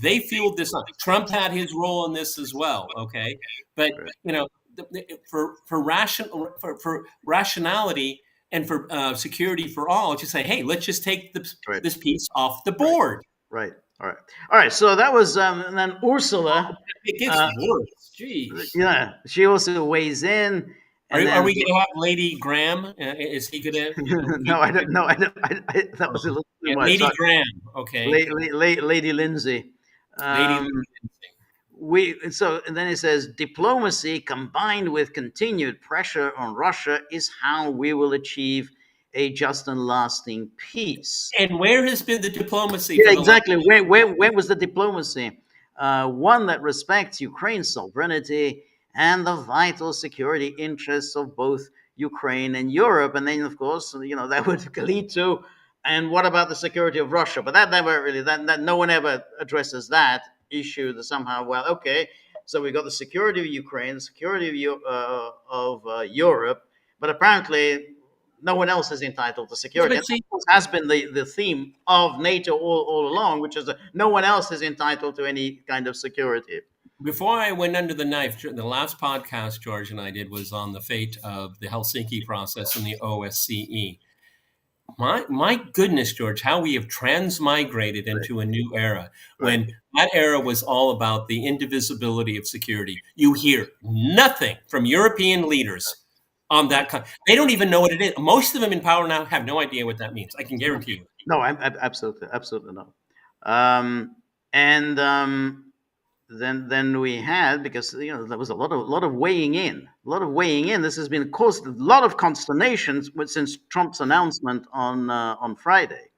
They fueled this on. Trump had his role in this as well. Okay, but Right. for rationality and for security for all, just say, hey, let's just take Right. this piece off the board. Right. All right. So that was, and then Ursula. It gets worse. Jeez. Yeah, she also weighs in. Are, And are then, we going to have Lady Graham? Is he going to? no, I don't know. That was a little too much. Lady Graham. Okay. Lady Lindsay. Lady. And then it says diplomacy combined with continued pressure on Russia is how we will achieve a just and lasting peace. And where has been the diplomacy? Yeah, exactly. Where was the diplomacy? One that respects Ukraine's sovereignty and the vital security interests of both Ukraine and Europe. And then, of course, that would lead to, and what about the security of Russia? But that never really, that no one ever addresses that issue. That somehow, well, okay, so we got the security of Ukraine, the security of Europe, but apparently no one else is entitled to security. Yeah, see, has been the theme of NATO all along, which is that no one else is entitled to any kind of security. Before I went under the knife, the last podcast George and I did was on the fate of the Helsinki process and the OSCE. My goodness, George, how we have transmigrated into a new era. When that era was all about the indivisibility of security. You hear nothing from European leaders on that. They don't even know what it is. Most of them in power now have no idea what that means. I can guarantee you. No, I'm absolutely not. Then we had, because there was a lot of weighing in. This has been caused a lot of consternations since Trump's announcement on Friday.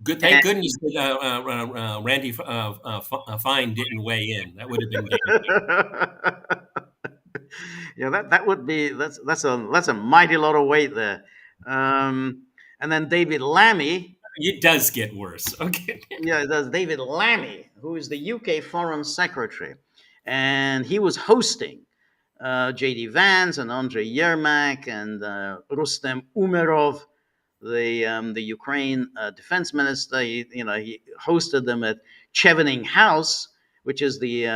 Good, thank goodness that Randy Fine didn't weigh in. That would have been good. Yeah, that would be that's a mighty lot of weight there. And then David Lammy. It does get worse. Okay. Yeah, it does. David Lammy, who is the UK Foreign Secretary, and he was hosting J.D. Vance and Andrei Yermak and Rustem Umerov, the Ukraine defense minister. He hosted them at Chevening House, which is the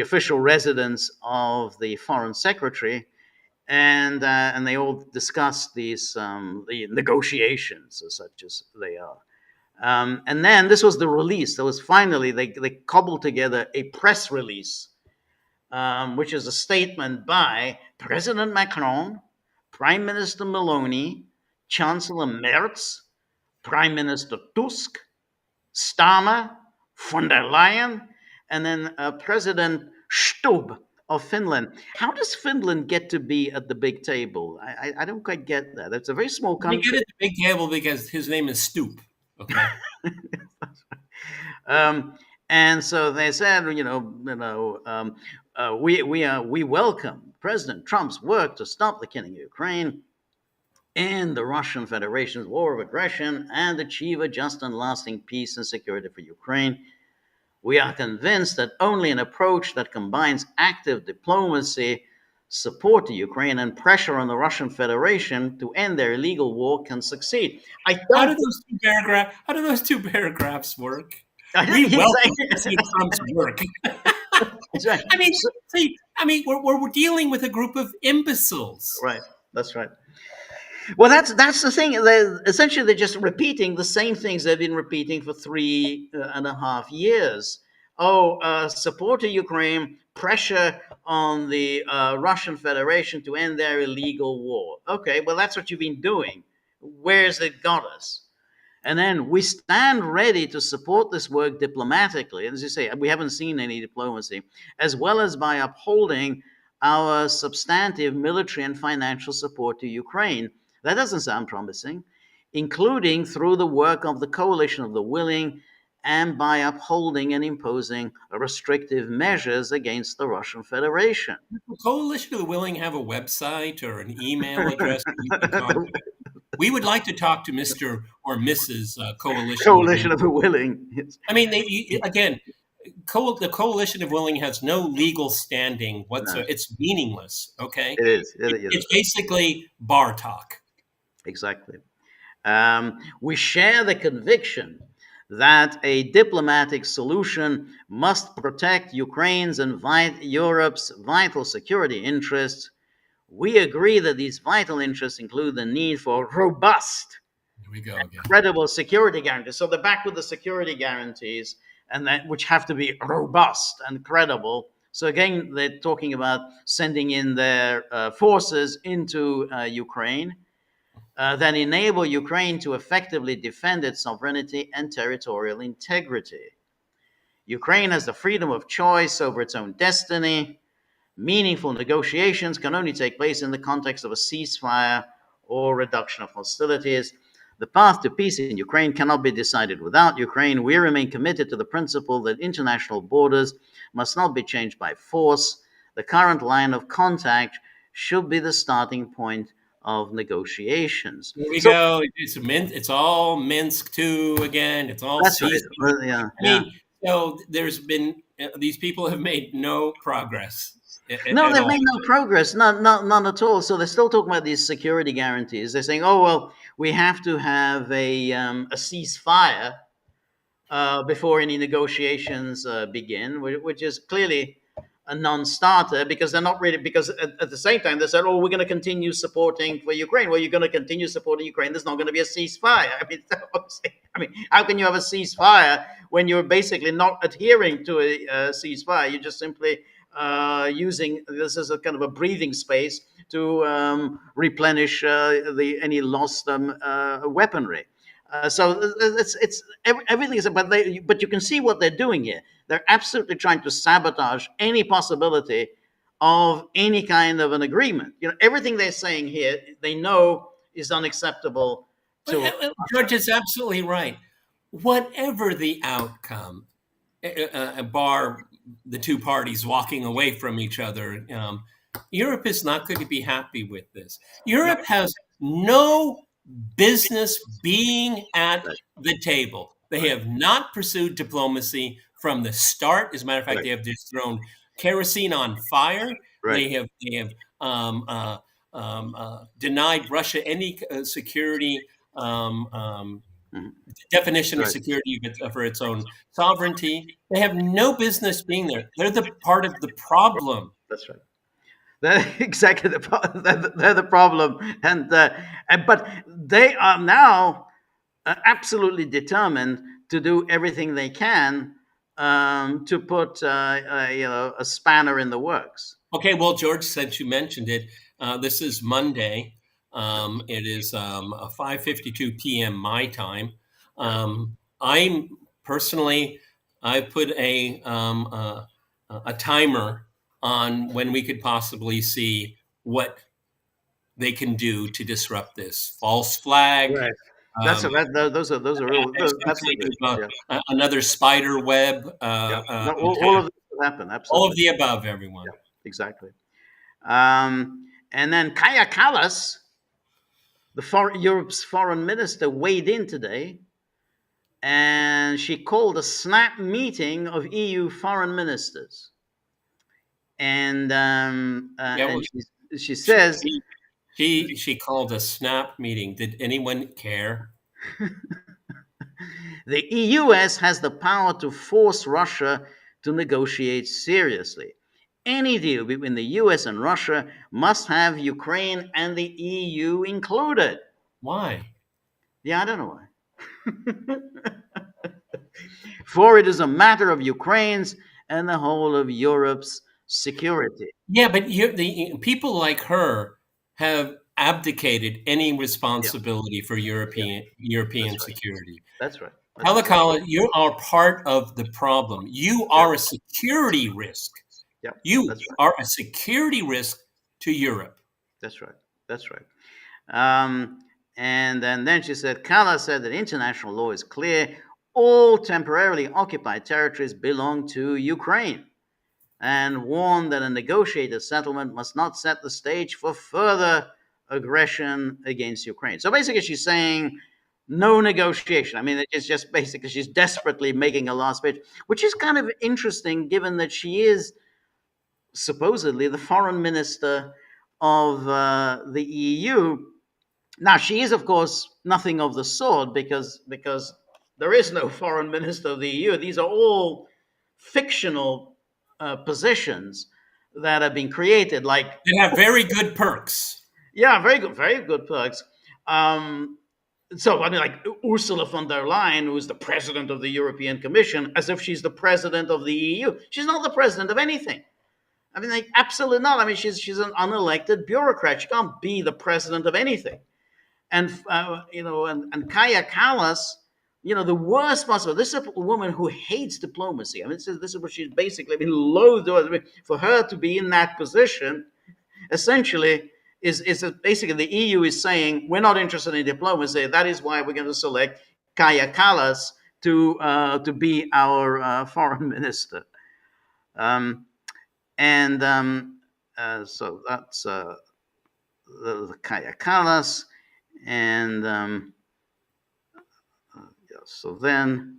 official residence of the foreign secretary, and they all discussed these the negotiations, such as they are. And then this was the release. There was finally they cobbled together a press release, which is a statement by President Macron, Prime Minister Meloni, Chancellor Merz, Prime Minister Tusk, Starmer, von der Leyen, and then President Stubb of Finland. How does Finland get to be at the big table? I don't quite get that. It's a very small country. You get at the big table because his name is Stoop. Okay. And so they said, we welcome President Trump's work to stop the killing of Ukraine and the Russian Federation's war of aggression and achieve a just and lasting peace and security for Ukraine. We are convinced that only an approach that combines active diplomacy, support to Ukraine, and pressure on the Russian Federation to end their illegal war can succeed. How do those two paragraphs work? We welcome President Trump's work. Exactly. I mean, we're dealing with a group of imbeciles. Right. That's right. Well, that's the thing. They're just repeating the same things they've been repeating for 3.5 years. Support to Ukraine, pressure on the Russian Federation to end their illegal war. Okay, well, that's what you've been doing. Where's it got us? And then we stand ready to support this work diplomatically. As you say, we haven't seen any diplomacy, as well as by upholding our substantive military and financial support to Ukraine. That doesn't sound promising, including through the work of the Coalition of the Willing and by upholding and imposing restrictive measures against the Russian Federation. Does the Coalition of the Willing have a website or an email address? We would like to talk to Mr. or Mrs. Coalition of the Willing. Yes. I mean, the Coalition of Willing has no legal standing whatsoever. No. It's meaningless, okay? It is. It's basically bar talk. Exactly. We share the conviction that a diplomatic solution must protect Ukraine's and Europe's vital security interests. We agree that these vital interests include the need for robust, Here we go again. credible security guarantees. So they're back with the security guarantees, and that which have to be robust and credible. So again, they're talking about sending in their forces into Ukraine that enable Ukraine to effectively defend its sovereignty and territorial integrity. Ukraine has the freedom of choice over its own destiny. Meaningful negotiations can only take place in the context of a ceasefire or reduction of hostilities. The path to peace in Ukraine cannot be decided without Ukraine. We remain committed to the principle that international borders must not be changed by force. The current line of contact should be the starting point of negotiations. Here we go. It's all Minsk too again. It's all That's right. ceasing. Yeah, I mean, so there's been these people have made no progress. No, they've made no progress, none at all. So they're still talking about these security guarantees. They're saying, "Oh well, we have to have a ceasefire before any negotiations begin," which is clearly a non-starter because they're not really. Because at the same time, they said, "Oh, we're going to continue supporting for Ukraine." Well, you're going to continue supporting Ukraine. There's not going to be a ceasefire. I mean, how can you have a ceasefire when you're basically not adhering to a ceasefire? You're just simply using this as a kind of a breathing space to replenish any lost weaponry. So it's everything is, but you can see what they're doing here. They're absolutely trying to sabotage any possibility of any kind of an agreement. You know, everything they're saying here, they know is unacceptable. George is absolutely right. Whatever the outcome, bar the two parties walking away from each other, Europe is not going to be happy with this. Europe has no business being at the table. They have not pursued diplomacy from the start. As a matter of fact, they have just thrown kerosene on fire. They have denied Russia any security definition of security for its own sovereignty. They have no business being there. They're the part of the problem. That's right. They're exactly they're the problem, and but they are now absolutely determined to do everything they can to put a spanner in the works. Okay, well, George, since you mentioned it, this is Monday. It is 5:52 p.m. my time. I'm personally, I put a timer on when we could possibly see what they can do to disrupt this false flag. Right. Those are real. Another spider web. All of this will happen. Absolutely. All of the above, everyone. Yeah, exactly. And then Kaja Kallas, Europe's foreign minister, weighed in today, and she called a snap meeting of EU foreign ministers. And she says she called a snap meeting. Did anyone care? The US has the power to force Russia to negotiate seriously. Any deal between the US and Russia must have Ukraine and the EU included. Why? Yeah, I don't know why. For it is a matter of Ukraine's and the whole of Europe's security. Yeah, but the people like her have abdicated any responsibility for European security. That's right. Halakala, you are part of the problem. You are a security risk. Yeah, you are a security risk to Europe. That's right. That's right. And then she said, Kallas said that international law is clear. All temporarily occupied territories belong to Ukraine, and warned that a negotiated settlement must not set the stage for further aggression against Ukraine. So basically she's saying no negotiation. I mean, it's just basically she's desperately making a last pitch, which is kind of interesting given that she is supposedly the foreign minister of the EU. Now, she is, of course, nothing of the sort because There is no foreign minister of the EU. These are all fictional positions that have been created. Like, They have very good perks. yeah, very good perks. Um, so I mean, like Ursula von der Leyen, who is the president of the European Commission, as if she's the president of the EU. She's not the president of anything. I mean, like, absolutely not. I mean, she's an unelected bureaucrat. She can't be the president of anything. And and Kaya Kallas, the worst possible. This is a woman who hates diplomacy. I mean, this is what she's basically loathed. I mean, for her to be in that position, essentially, is basically the EU is saying we're not interested in diplomacy. That is why we're going to select Kaya Kallas to be our foreign minister. So that's the Kaya Kallas. And so then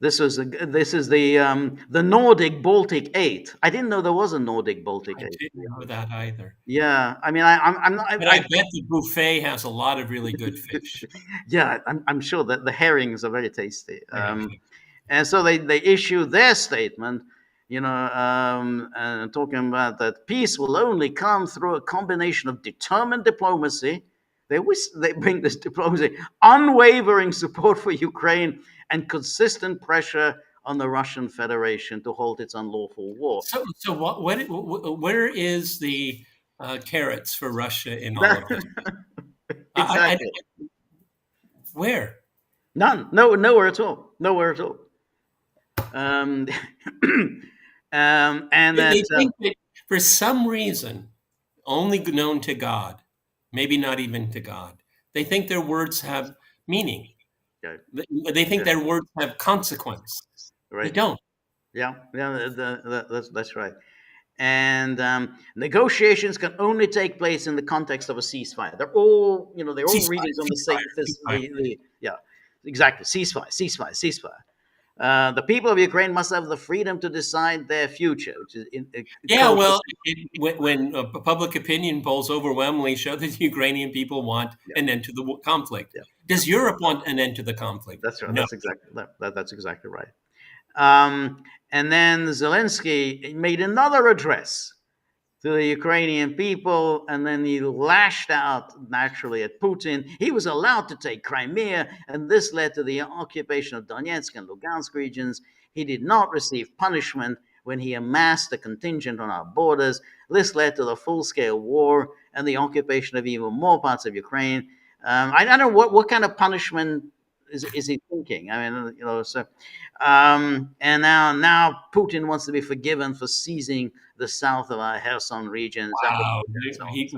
this is the Nordic Baltic 8. I didn't know there was a Nordic Baltic 8. I didn't know that either. Yeah, I mean, I'm not. But I bet the buffet has a lot of really good fish. Yeah, I'm sure that the herrings are very tasty. And so they issue their statement, talking about that peace will only come through a combination of determined diplomacy. They bring this diplomacy, unwavering support for Ukraine, and consistent pressure on the Russian Federation to halt its unlawful war. So where is the carrots for Russia in all of this? Exactly. Where? None. No, nowhere at all. Nowhere at all. And They think that for some reason, only known to God, maybe not even to God, they think their words have meaning. Okay. They think their words have consequence. Right. They don't. Yeah, that's right. And negotiations can only take place in the context of a ceasefire. They're all reading on the same. Yeah, exactly. Ceasefire. The people of Ukraine must have the freedom to decide their future, which is when public opinion polls overwhelmingly show that the Ukrainian people want an end to the conflict. Yeah. Does Europe want an end to the conflict? That's right. No. That's exactly right. And then Zelensky made another address to the Ukrainian people, and then he lashed out naturally at Putin. He was allowed to take Crimea, and this led to the occupation of Donetsk and Lugansk regions. He did not receive punishment when he amassed a contingent on our borders. This led to the full-scale war and the occupation of even more parts of Ukraine. I don't know what kind of punishment is he thinking? I mean, and now Putin wants to be forgiven for seizing the south of our Kherson region. Wow.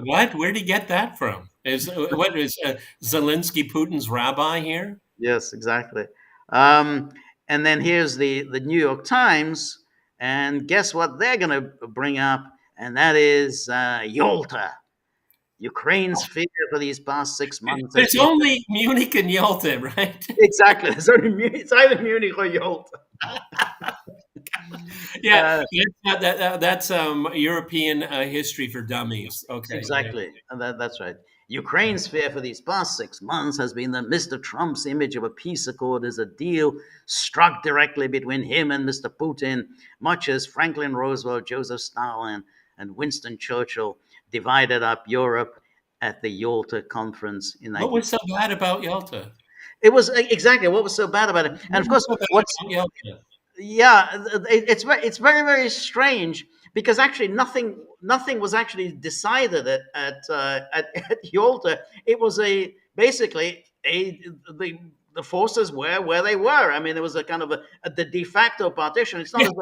What? Where did he get that from? Is Zelensky Putin's rabbi here? Yes, exactly. And then here's the New York Times, and guess what they're going to bring up? And that is Yalta. Ukraine's fear for these past 6 months. There's only Munich and Yalta, right? Exactly. There's only Munich. It's either Munich or Yalta. Yeah, that's European history for dummies. Okay, exactly, that's right. Ukraine's fear for these past 6 months has been that Mr. Trump's image of a peace accord is a deal struck directly between him and Mr. Putin, much as Franklin Roosevelt, Joseph Stalin, and Winston Churchill divided up Europe at the Yalta conference in. What was so bad about Yalta? It was exactly what was so bad about it, and of course, it's very, very strange because actually nothing was actually decided at Yalta. It was the forces were where they were. I mean, there was a kind of the de facto partition. It's not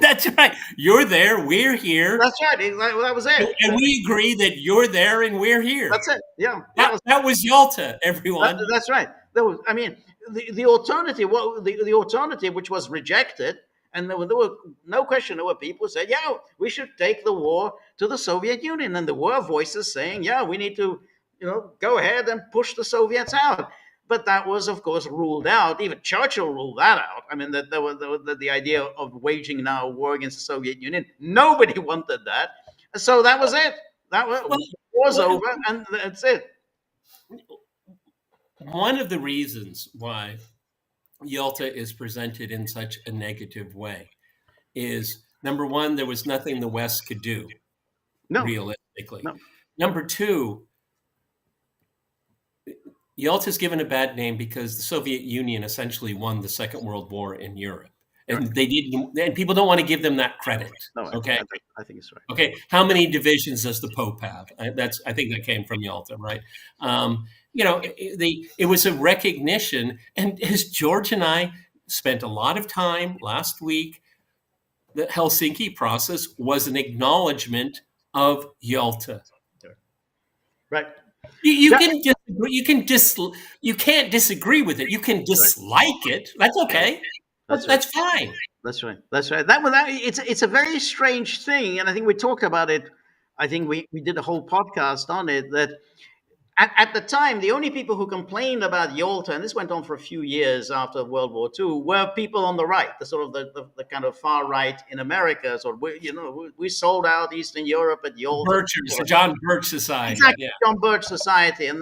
That's right. You're there. We're here. That's right. That was it. And we agree that you're there and we're here. That's it. Yeah. That was Yalta, everyone. That's right. I mean, the alternative, the alternative, which was rejected, and there were no question. There were people who said, "Yeah, we should take the war to the Soviet Union," and there were voices saying, "Yeah, we need to, go ahead and push the Soviets out." But that was, of course, ruled out. Even Churchill ruled that out. I mean, that the idea of waging now a war against the Soviet Union, nobody wanted that. So that was it. That was over, and that's it. one of the reasons why Yalta is presented in such a negative way is, number one, there was nothing the West could do No, realistically. no. Number two, Yalta's given a bad name because the Soviet Union essentially won the Second World War in Europe. And they didn't, and people don't want to give them that credit. No, Okay. I think it's right. Okay. How many divisions does the Pope have? I think that came from Yalta, right? It was a recognition, and as George and I spent a lot of time last week, the Helsinki process was an acknowledgement of Yalta. Right. You can disagree. You can't disagree with it. You can dislike it. That's okay. That's fine. That's right. That's right. It's a very strange thing, and I think we talked about it. I think we did a whole podcast on it. That at the time, the only people who complained about Yalta, and this went on for a few years after World War II, were people on the right, the sort of the kind of far right in America. So we sold out Eastern Europe at Yalta. The John Birch Society. Exactly, yeah. John Birch Society, and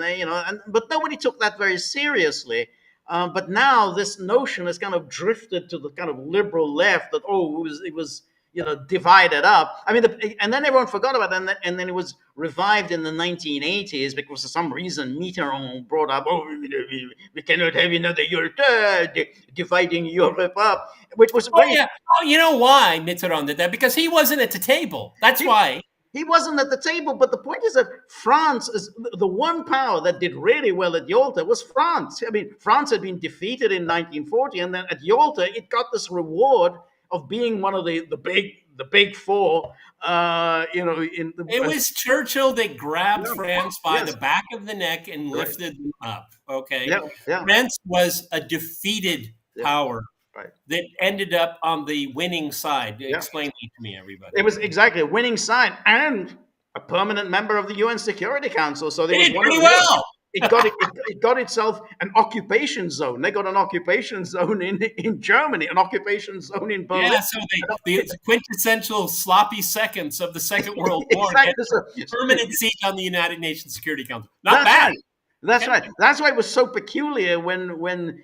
but nobody took that very seriously. But now this notion has kind of drifted to the kind of liberal left that it was divided up. I mean, and then everyone forgot about it, and then it was revived in the 1980s because for some reason Mitterrand brought up, we cannot have another Yalta, dividing Europe up, which was very. You know why Mitterrand did that? Because he wasn't at the table. That's why. He wasn't at the table, but the point is that France is the one power that did really well at Yalta was France. I mean, France had been defeated in 1940, and then at Yalta, it got this reward of being one of the big four. It was Churchill that grabbed France by the back of the neck and lifted them up. Okay, France was a defeated power. Right. That ended up on the winning side. Explain that to me, everybody. It was exactly a winning side and a permanent member of the UN Security Council. So there was pretty well. It got itself an occupation zone. They got an occupation zone in Germany, an occupation zone in Berlin. Yeah, so the quintessential sloppy seconds of the Second World War get a permanent seat on the United Nations Security Council. Not bad. Right. That's right. That's why it was so peculiar when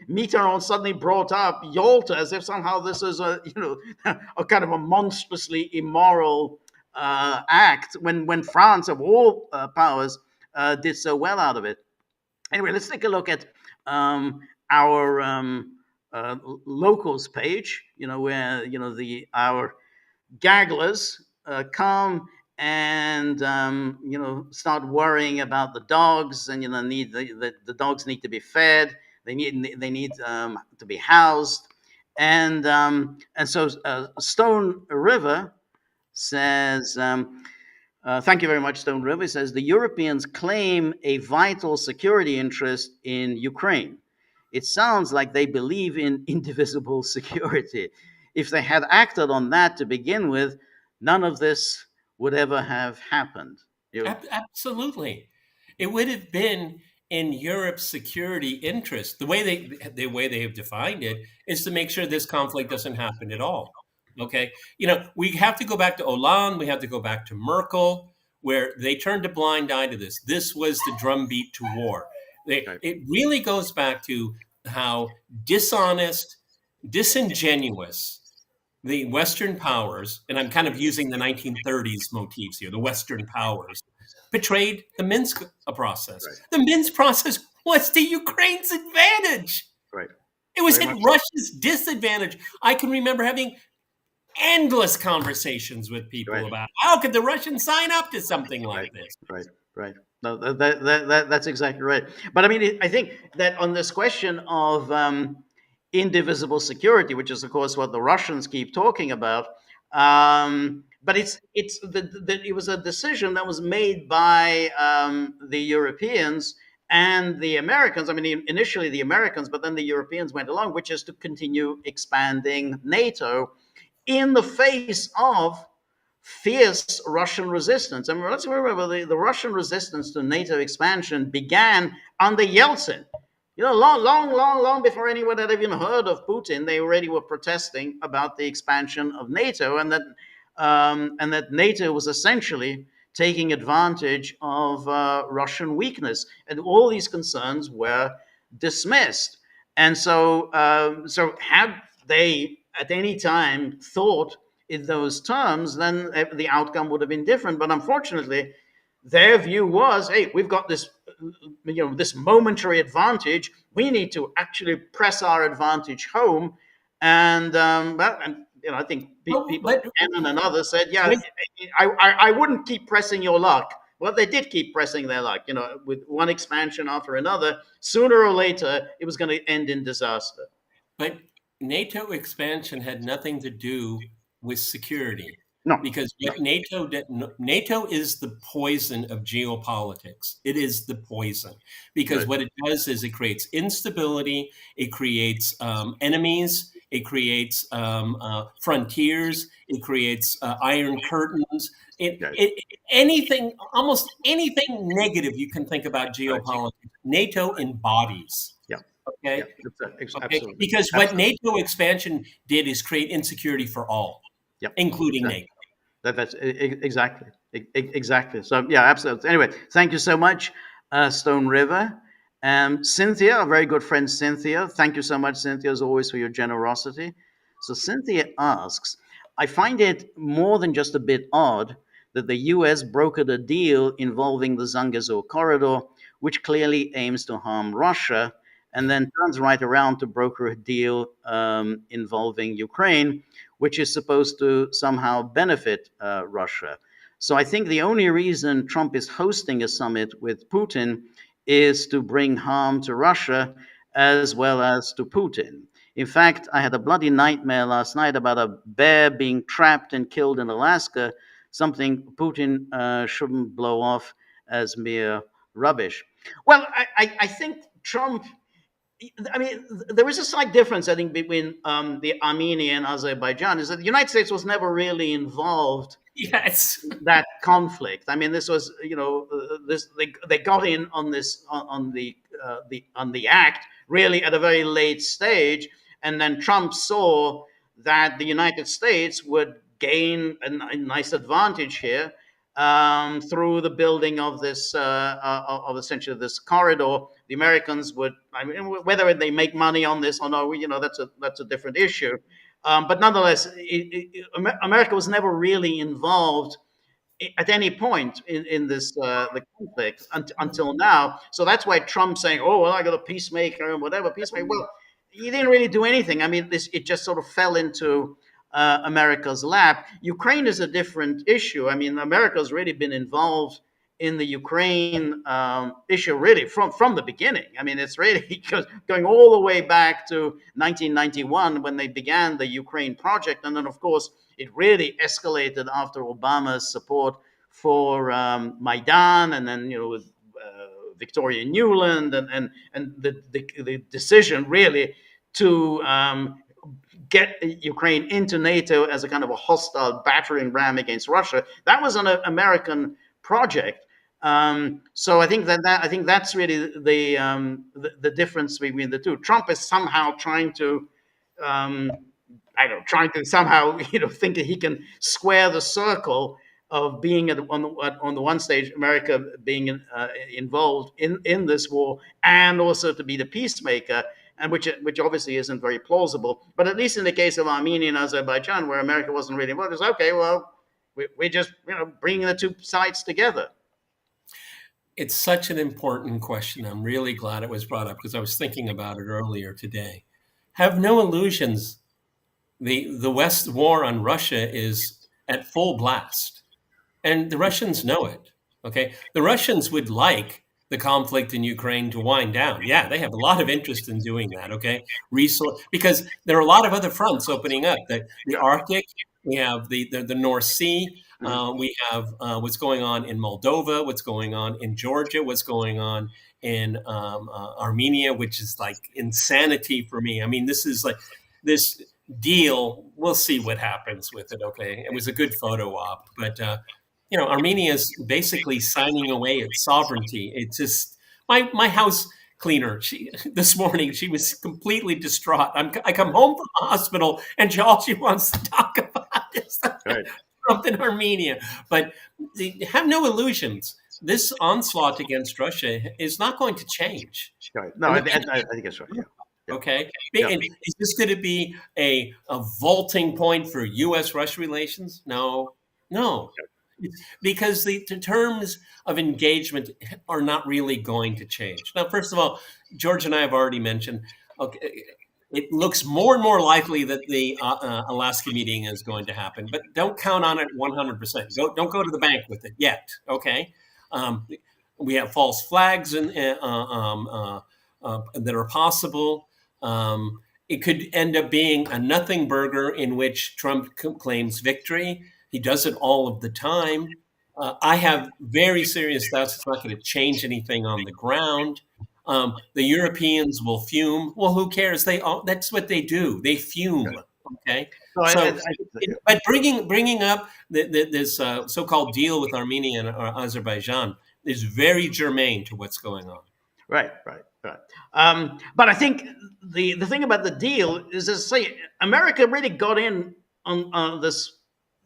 Mitterrand suddenly brought up Yalta as if somehow this is a kind of a monstrously immoral act when France of all powers did so well out of it. Anyway, let's take a look at our locals page. Where our Gagglers come and start worrying about the dogs, and the dogs need to be fed. They need to be housed, and so Stone River says, thank you very much, Stone River says, the Europeans claim a vital security interest in Ukraine. It sounds like they believe in indivisible security. If they had acted on that to begin with, none of this would ever have happened. Absolutely. It would have been in Europe's security interest. The way they have defined it is to make sure this conflict doesn't happen at all. Okay. We have to go back to Hollande. We have to go back to Merkel, where they turned a blind eye to this. This was the drumbeat to war. It really goes back to how dishonest, disingenuous the Western powers, and I'm kind of using the 1930s motifs here, the Western powers, betrayed the Minsk process. Right. The Minsk process was to Ukraine's advantage. Right. It was at Russia's disadvantage. I can remember having endless conversations with people about how could the Russians sign up to something like this. Right. No, that's exactly right. But I mean, I think that on this question of indivisible security, which is of course what the Russians keep talking about, but it was a decision that was made by the Europeans and the Americans. I mean, initially the Americans, but then the Europeans went along, which is to continue expanding NATO in the face of fierce Russian resistance. And let's remember the Russian resistance to NATO expansion began under Yeltsin. Long before anyone had even heard of Putin, they already were protesting about the expansion of NATO, and that NATO was essentially taking advantage of Russian weakness. And all these concerns were dismissed. And so had they at any time thought in those terms, then the outcome would have been different. But unfortunately, their view was, hey, we've got this, this momentary advantage. We need to actually press our advantage home. And I think people like Cannon and others said, yeah, I wouldn't keep pressing your luck. Well, they did keep pressing their luck, with one expansion after another. Sooner or later, it was going to end in disaster. But NATO expansion had nothing to do with security. No. Because what NATO is the poison of geopolitics. It is the poison. Because what it does is it creates instability, it creates enemies, it creates frontiers, it creates iron curtains. Almost anything negative you can think about geopolitics, NATO embodies. Yeah. Okay. Absolutely. Because what NATO expansion did is create insecurity for all, including NATO. That's exactly. So yeah, absolutely. Anyway, thank you so much, Stone River. Cynthia, our very good friend Cynthia. Thank you so much, Cynthia, as always, for your generosity. So Cynthia asks, I find it more than just a bit odd that the US brokered a deal involving the Zangezur corridor, which clearly aims to harm Russia, and then turns right around to broker a deal involving Ukraine, which is supposed to somehow benefit Russia. So I think the only reason Trump is hosting a summit with Putin is to bring harm to Russia as well as to Putin. In fact, I had a bloody nightmare last night about a bear being trapped and killed in Alaska, something Putin shouldn't blow off as mere rubbish. Well, I think Trump, there is a slight difference, I think, between the Armenia and Azerbaijan, is that the United States was never really involved in that conflict. I mean, this was, they got in on this on the act really at a very late stage, and then Trump saw that the United States would gain a nice advantage here through the building of this of essentially this corridor. The Americans would, whether they make money on this or no, that's a different issue. But nonetheless, America was never really involved at any point in this the conflict until now. So that's why Trump's saying, "Oh well, I got a peacemaker and whatever peacemaker." Well, he didn't really do anything. I mean, it just sort of fell into America's lap. Ukraine is a different issue. I mean, America's really been involved in the Ukraine issue really from the beginning. I mean, it's really going all the way back to 1991 when they began the Ukraine project. And then, of course, it really escalated after Obama's support for Maidan, and then, with Victoria Nuland and the decision really to get Ukraine into NATO as a kind of a hostile battering ram against Russia. That was an American project. So I think that's really the difference between the two. Trump is somehow trying to somehow think that he can square the circle of being on the one stage, America being involved in this war, and also to be the peacemaker, and which obviously isn't very plausible. But at least in the case of Armenia and Azerbaijan, where America wasn't really involved, it's okay. Well, we're just bringing the two sides together. It's such an important question. I'm really glad it was brought up because I was thinking about it earlier today. Have no illusions. The West war on Russia is at full blast, and the Russians know it. Okay, the Russians would like the conflict in Ukraine to wind down. Yeah, they have a lot of interest in doing that. Okay, because there are a lot of other fronts opening up. The Arctic, we have the North Sea. We have what's going on in Moldova, what's going on in Georgia, what's going on in Armenia, which is like insanity for me. I mean, this is like this deal. We'll see what happens with it. Okay, it was a good photo op, but Armenia is basically signing away its sovereignty. It's just my house cleaner. This morning she was completely distraught. I come home from the hospital and all she wants to talk about is Trump in Armenia. But have no illusions. this onslaught against Russia is not going to change. Right. No, I think it's right. Yeah. Yeah. Okay. Yeah. And is this going to be a vaulting point for U.S.-Russia relations? No, no. Because the terms of engagement are not really going to change. Now, first of all, George and I have already mentioned, okay, it looks more and more likely that the Alaska meeting is going to happen, but don't count on it 100%. Don't go to the bank with it yet, okay? We have false flags that are possible. It could end up being a nothing burger in which Trump claims victory. He does it all of the time. I have very serious doubts it's not going to change anything on the ground. The Europeans will fume. Well, who cares? That's what they do. They fume. Okay. But bringing up this so-called deal with Armenia and Azerbaijan is very germane to what's going on. Right. But I think the thing about the deal is, as I say, America really got in on this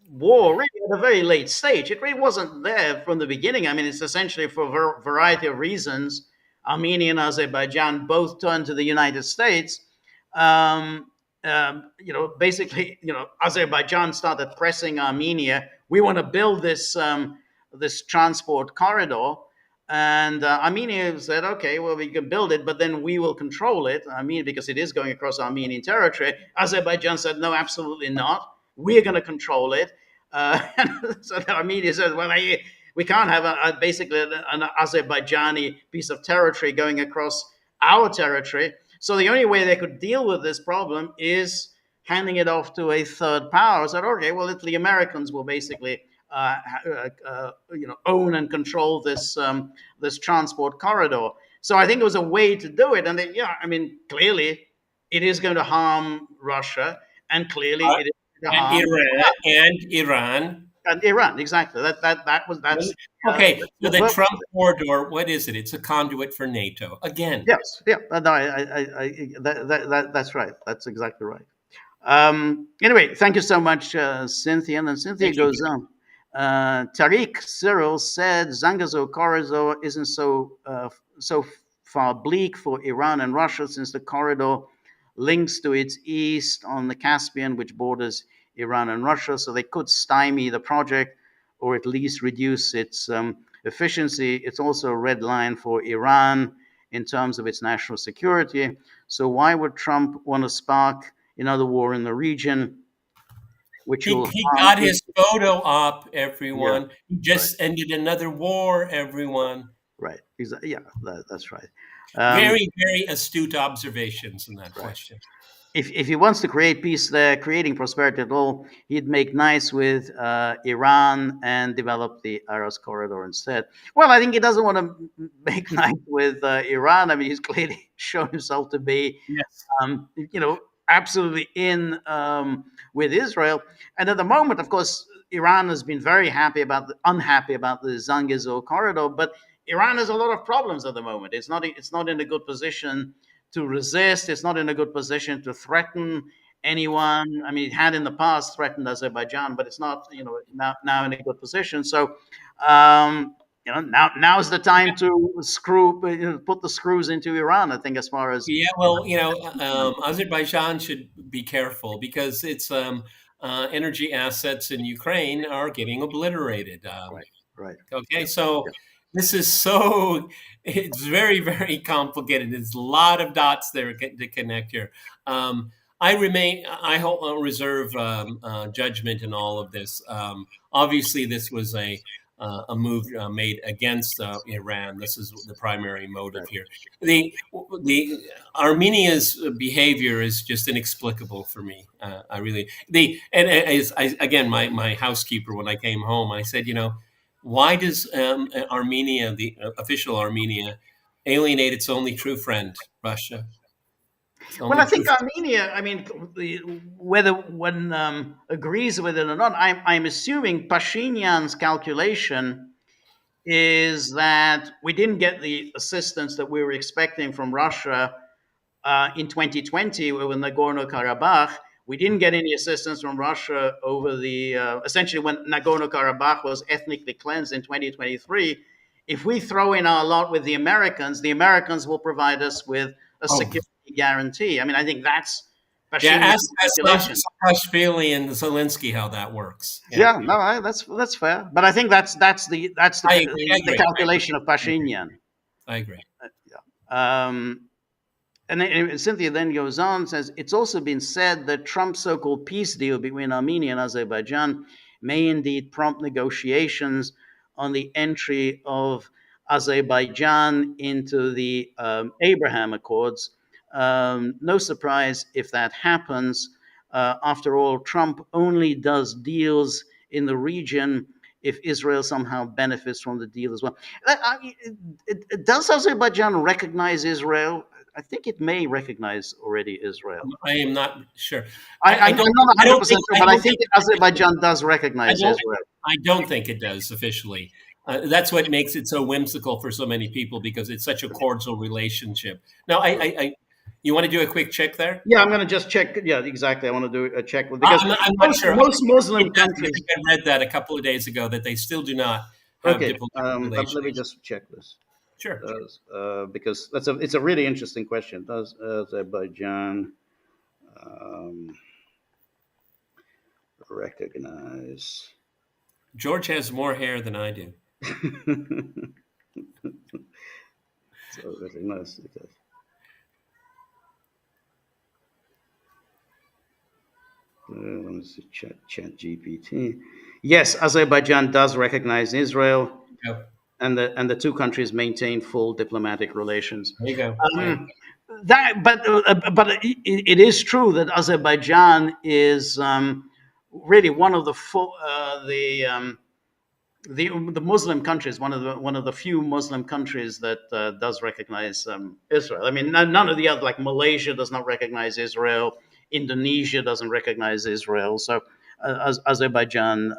war really at a very late stage. It really wasn't there from the beginning. I mean, it's essentially for a variety of reasons. Armenia and Azerbaijan both turned to the United States. Basically, Azerbaijan started pressing Armenia. We want to build this transport corridor. And Armenia said, okay, well, we can build it, but then we will control it. Because it is going across Armenian territory. Azerbaijan said, no, absolutely not. We're going to control it. And so Armenia said, well, we can't have basically an Azerbaijani piece of territory going across our territory. So the only way they could deal with this problem is handing it off to a third power. Said, okay, well, the Americans will basically own and control this transport corridor. So I think it was a way to do it. And clearly it is going to harm Russia, and clearly it is going to harm Iran. And Iran, exactly. That's okay. So the Trump corridor, what is it? It's a conduit for NATO again. Yes, yeah. No, that's right. That's exactly right. Anyway, thank you so much, Cynthia. And then Cynthia goes on. Tariq Cyril said Zangezur corridor isn't so far bleak for Iran and Russia, since the corridor links to its east on the Caspian, which borders Iran and Russia, so they could stymie the project or at least reduce its efficiency. It's also a red line for Iran in terms of its national security. So why would Trump want to spark another war in the region? Which he got his photo op, everyone. Yeah, he just ended another war, everyone. Right. Yeah, that's right. Very, very astute observations in that question. If he wants to create peace there, creating prosperity at all, he'd make nice with Iran and develop the Aras corridor instead. Well, I think he doesn't want to make nice with Iran. I mean, he's clearly shown himself to be, absolutely in with Israel. And at the moment, of course, Iran has been very unhappy about the Zangezur corridor, but Iran has a lot of problems at the moment. It's not in a good position to resist. It's not in a good position to threaten anyone. I mean, it had in the past threatened Azerbaijan, but it's not, now in a good position. So, now's the time to put the screws into Iran, I think, as far as. Yeah, well, Azerbaijan should be careful because its energy assets in Ukraine are getting obliterated. Right. Okay, yeah. So. Yeah. This is it's very, very complicated. There's a lot of dots there to connect here. I reserve judgment in all of this. Obviously, this was a move made against Iran. This is the primary motive here. The Armenia's behavior is just inexplicable for me. Again, my housekeeper, when I came home, I said, why does Armenia, the official Armenia, alienate its only true friend, Russia? Well, I think Armenia, whether one agrees with it or not, I'm assuming Pashinyan's calculation is that we didn't get the assistance that we were expecting from Russia in 2020 with Nagorno-Karabakh. We didn't get any assistance from Russia over essentially when Nagorno-Karabakh was ethnically cleansed in 2023. If we throw in our lot with the Americans will provide us with a Oh, security guarantee. I mean, I think that's yeah. Pashinyan's Ask calculation. Saakashvili and Zelensky how that works. Yeah, Yeah, no, that's fair. But I think that's I agree. I the agree. calculation of Pashinyan. I agree. Um, and Cynthia then goes on, says, it's also been said that Trump's so-called peace deal between Armenia and Azerbaijan may indeed prompt negotiations on the entry of Azerbaijan into the Abraham Accords. No surprise if that happens. After all, Trump only does deals in the region if Israel somehow benefits from the deal as well. Does Azerbaijan recognize Israel? I think it may recognize already Israel. I am not sure. I'm not I 100% don't sure, think. but I think Azerbaijan does recognize Israel. I don't think it does officially. That's what makes it so whimsical for so many people, because it's such a cordial relationship. Now, you want to do a quick check there? Yeah, I'm going to just check. Yeah, exactly. I want to do a check because I'm not sure. most Muslim I countries. think I read that a couple of days ago that they still do not have Okay, diplomatic relations. let me just check this. Sure. Because it's a really interesting question. Does Azerbaijan recognize? George has more hair than I do. So recognize it does. Let me see, chat GPT. Yes, Azerbaijan does recognize Israel, Yep. and the two countries maintain full diplomatic relations. There you go. But it is true that Azerbaijan is really one of the Muslim countries, one of the few Muslim countries that does recognize Israel. I mean, none of the other, like Malaysia does not recognize Israel, Indonesia doesn't recognize Israel, so Azerbaijan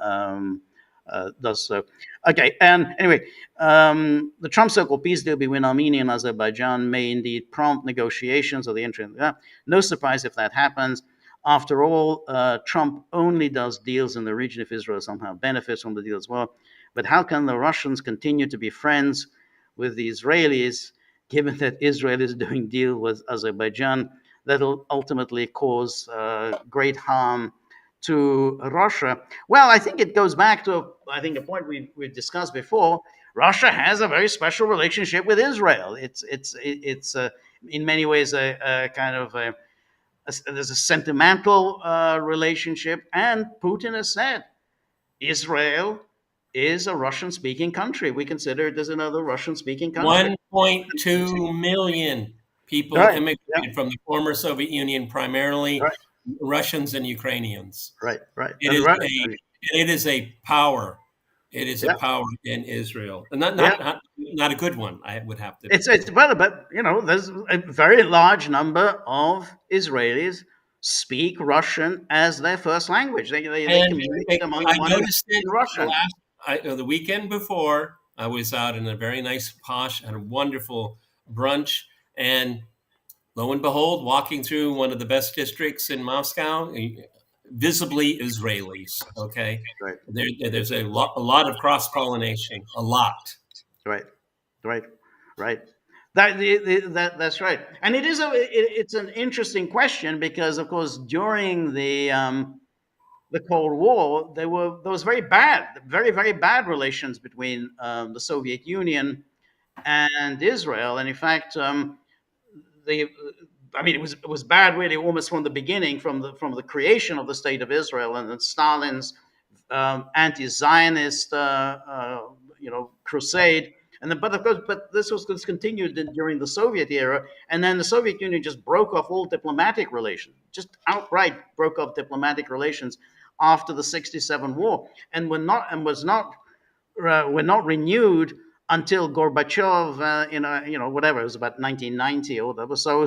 does so. Okay, and anyway, the Trump so-called peace deal between Armenia and Azerbaijan may indeed prompt negotiations of the entry. No surprise if that happens. After all, Trump only does deals in the region if Israel somehow benefits from the deal as well. But how can the Russians continue to be friends with the Israelis, given that Israel is doing deal with Azerbaijan that'll ultimately cause great harm to Russia? Well, I think it goes back to a point we've discussed before. Russia has a very special relationship with Israel. It's in many ways a kind of there's a sentimental relationship, and Putin has said Israel is a Russian-speaking country. We consider it as another Russian-speaking country. 1.2 million people Right, immigrated from the former Soviet Union, primarily Right. Russians and Ukrainians. Right. It is a power. It is Yeah. a power in Israel, and not a good one. I would have to. It's but there's a very large number of Israelis speak Russian as their first language. They And communicate among I one noticed it in Russian. the weekend before. I was out in a very nice posh and a wonderful brunch, and lo and behold, walking through one of the best districts in Moscow, visibly Israelis. Okay, Right. there's a lot of cross pollination, a lot. Right. That's right. And it's an interesting question because, of course, during the Cold War, there was very bad relations between the Soviet Union and Israel, and in fact, it was bad really almost from the beginning, from the creation of the state of Israel, and then Stalin's anti-Zionist crusade. And then, but this was continued during the Soviet era, and then the Soviet Union just broke off all diplomatic relations, just outright broke off diplomatic relations after the '67 war, and were not renewed until Gorbachev, whatever, it was about 1990 or whatever. So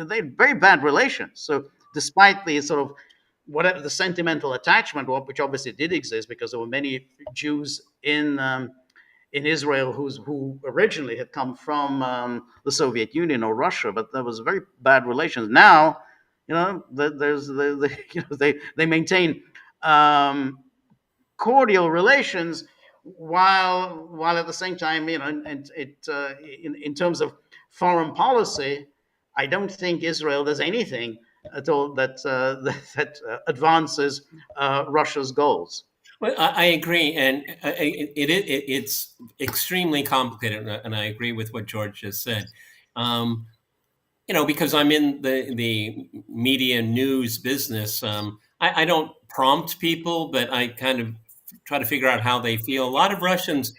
they had very bad relations. So despite the sort of whatever the sentimental attachment, which obviously did exist because there were many Jews in Israel who originally had come from the Soviet Union or Russia, but there was very bad relations. Now, they maintain cordial relations, while at the same time, in terms of foreign policy, I don't think Israel does anything at all that advances Russia's goals. Well, I agree, and it's extremely complicated, and I agree with what George just said. Um, because I'm in the media news business, I don't prompt people, but I kind of try to figure out how they feel. A lot of Russians,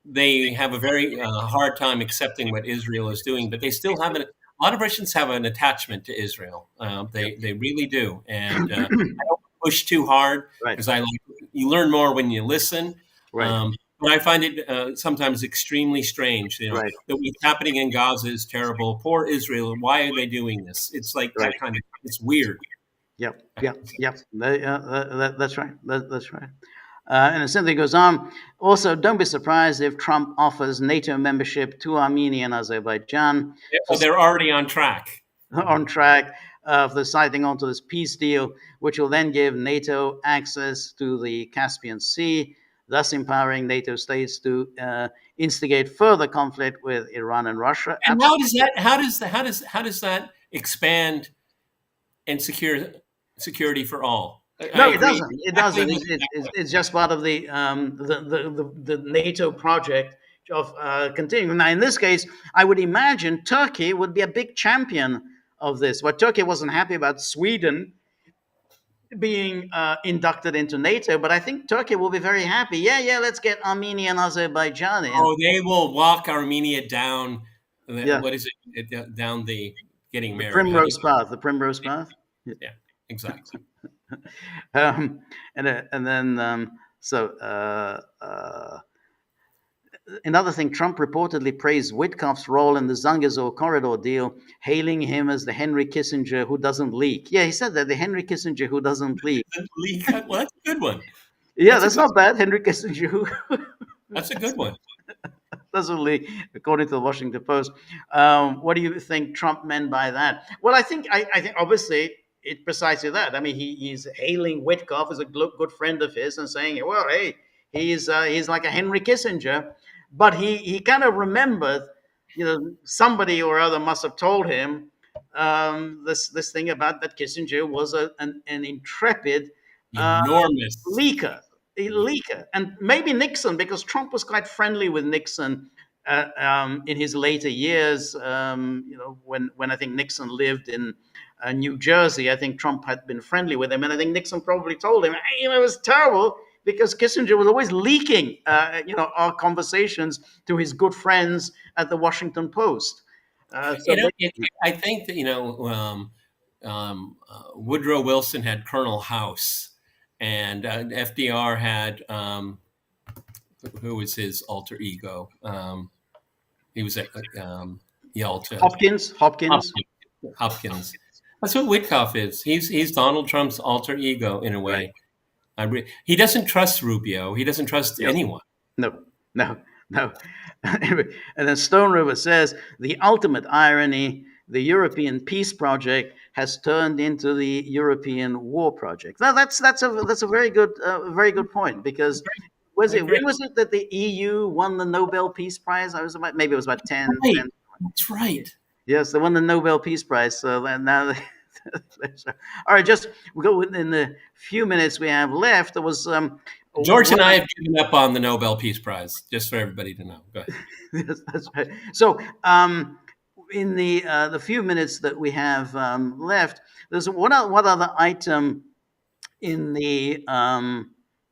they have a very hard time accepting what Israel is doing, but they still have a lot of Russians have an attachment to Israel. They really do, and I don't push too hard Right. because you learn more when you listen. Right. But I find it sometimes extremely strange. Right. That what's happening in Gaza is terrible. Poor Israel. Why are they doing this? It's like Right. that kind of. It's weird. Yep. That's right. That's right. And it simply goes on. Also, don't be surprised if Trump offers NATO membership to Armenia and Azerbaijan. Well, they're already on track. On track of the signing onto this peace deal, which will then give NATO access to the Caspian Sea, thus empowering NATO states to instigate further conflict with Iran and Russia. And how does that expand and security for all? No, it doesn't. It doesn't. It's just part of the NATO project of continuing. Now, in this case, I would imagine Turkey would be a big champion of this. But Turkey wasn't happy about Sweden being inducted into NATO, but I think Turkey will be very happy. Yeah, let's get Armenia and Azerbaijan in. Oh, they will walk Armenia down. Yeah. What is it? Down the getting married. Primrose path. The Primrose path. Yeah, exactly. Another thing, Trump reportedly praised Witkoff's role in the Zangezur corridor deal, hailing him as the Henry Kissinger who doesn't leak. Yeah, he said that, the Henry Kissinger who doesn't leak. Well, that's a good one. Yeah, that's not bad. Henry Kissinger who That's a good one. doesn't leak, according to the Washington Post. What do you think Trump meant by that? Well, I think obviously it's precisely that. I mean, he's hailing Witkoff as a good friend of his and saying, well, hey, he's like a Henry Kissinger. But he kind of remembered, somebody or other must have told him this thing about that Kissinger was an intrepid enormous leaker, and maybe Nixon, because Trump was quite friendly with Nixon in his later years. When I think Nixon lived in New Jersey, I think Trump had been friendly with him, and I think Nixon probably told him, hey, it was terrible, because Kissinger was always leaking, our conversations to his good friends at the Washington Post. I think that Woodrow Wilson had Colonel House, and FDR had who was his alter ego? He was at Yalta. Hopkins. That's what Witkoff is. He's Donald Trump's alter ego in a way. Right. He doesn't trust Rubio. He doesn't trust anyone. No. And then Stone River says, the ultimate irony, the European peace project has turned into the European war project. Now that's a very good point, because when was it that the EU won the Nobel Peace Prize? Maybe it was about 10. Right. 10. That's right. Yes, they won the Nobel Peace Prize. So now all right, we'll go in the few minutes we have left. There was George and I have given up on the Nobel Peace Prize, just for everybody to know. Go ahead. Yes, that's right. So, in the few minutes that we have left, there's one other item in the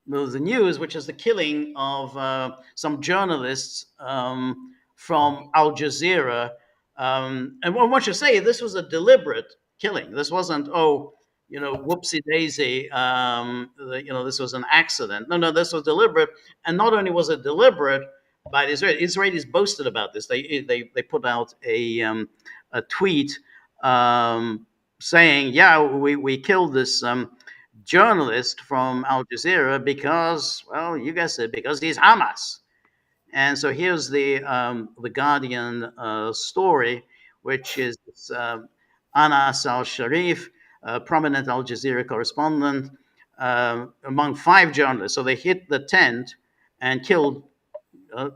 news, which is the killing of some journalists from Al Jazeera. And I want you to say this was a deliberate killing. This wasn't, whoopsie daisy. This was an accident. No, this was deliberate. And not only was it deliberate, by the Israelis boasted about this. They put out a tweet saying, "Yeah, we killed this journalist from Al Jazeera because, well, you guys said because he's Hamas." And so here's the Guardian story, which is Anas al-Sharif, a prominent Al Jazeera correspondent, among 5 journalists. So they hit the tent and killed, uh,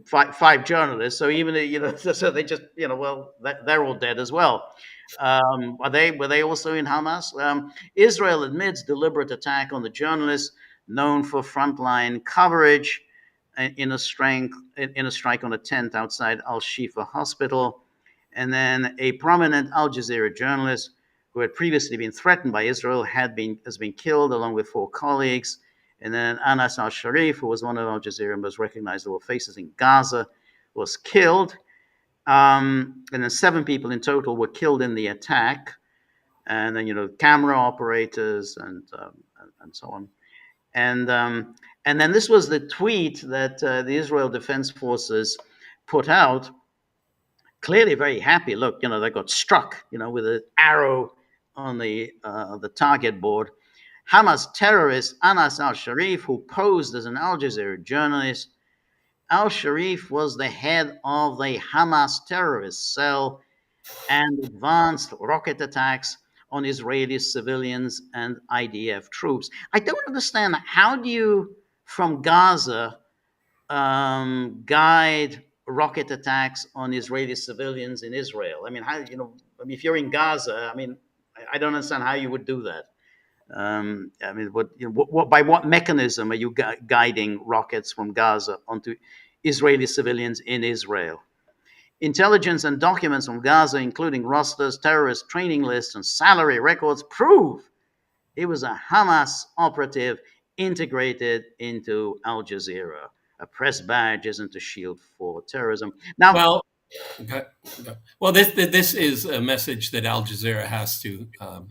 five journalists. So even so they just well, they're all dead as well. Were they also in Hamas? Israel admits deliberate attack on the journalists known for frontline coverage in a strike on a tent outside Al Shifa Hospital, and then a prominent Al Jazeera journalist who had previously been threatened by Israel has been killed along with four colleagues. And then Anas al Sharif, who was one of Al Jazeera's most recognizable faces in Gaza, was killed. And then seven people in total were killed in the attack. And then camera operators and so on. And then this was the tweet that the Israel Defense Forces put out. Clearly very happy. Look, they got struck, with an arrow on the target board. Hamas terrorist Anas al-Sharif, who posed as an Al Jazeera journalist. Al-Sharif was the head of the Hamas terrorist cell and advanced rocket attacks on Israeli civilians and IDF troops. I don't understand, how do you, from Gaza, guide rocket attacks on Israeli civilians in Israel? I mean, if you're in Gaza, I don't understand how you would do that. By what mechanism are you guiding rockets from Gaza onto Israeli civilians in Israel? Intelligence and documents from Gaza, including rosters, terrorist training lists, and salary records, prove it was a Hamas operative integrated into Al Jazeera. A press badge isn't a shield for terrorism. Now, well, okay. This is a message that Al Jazeera has to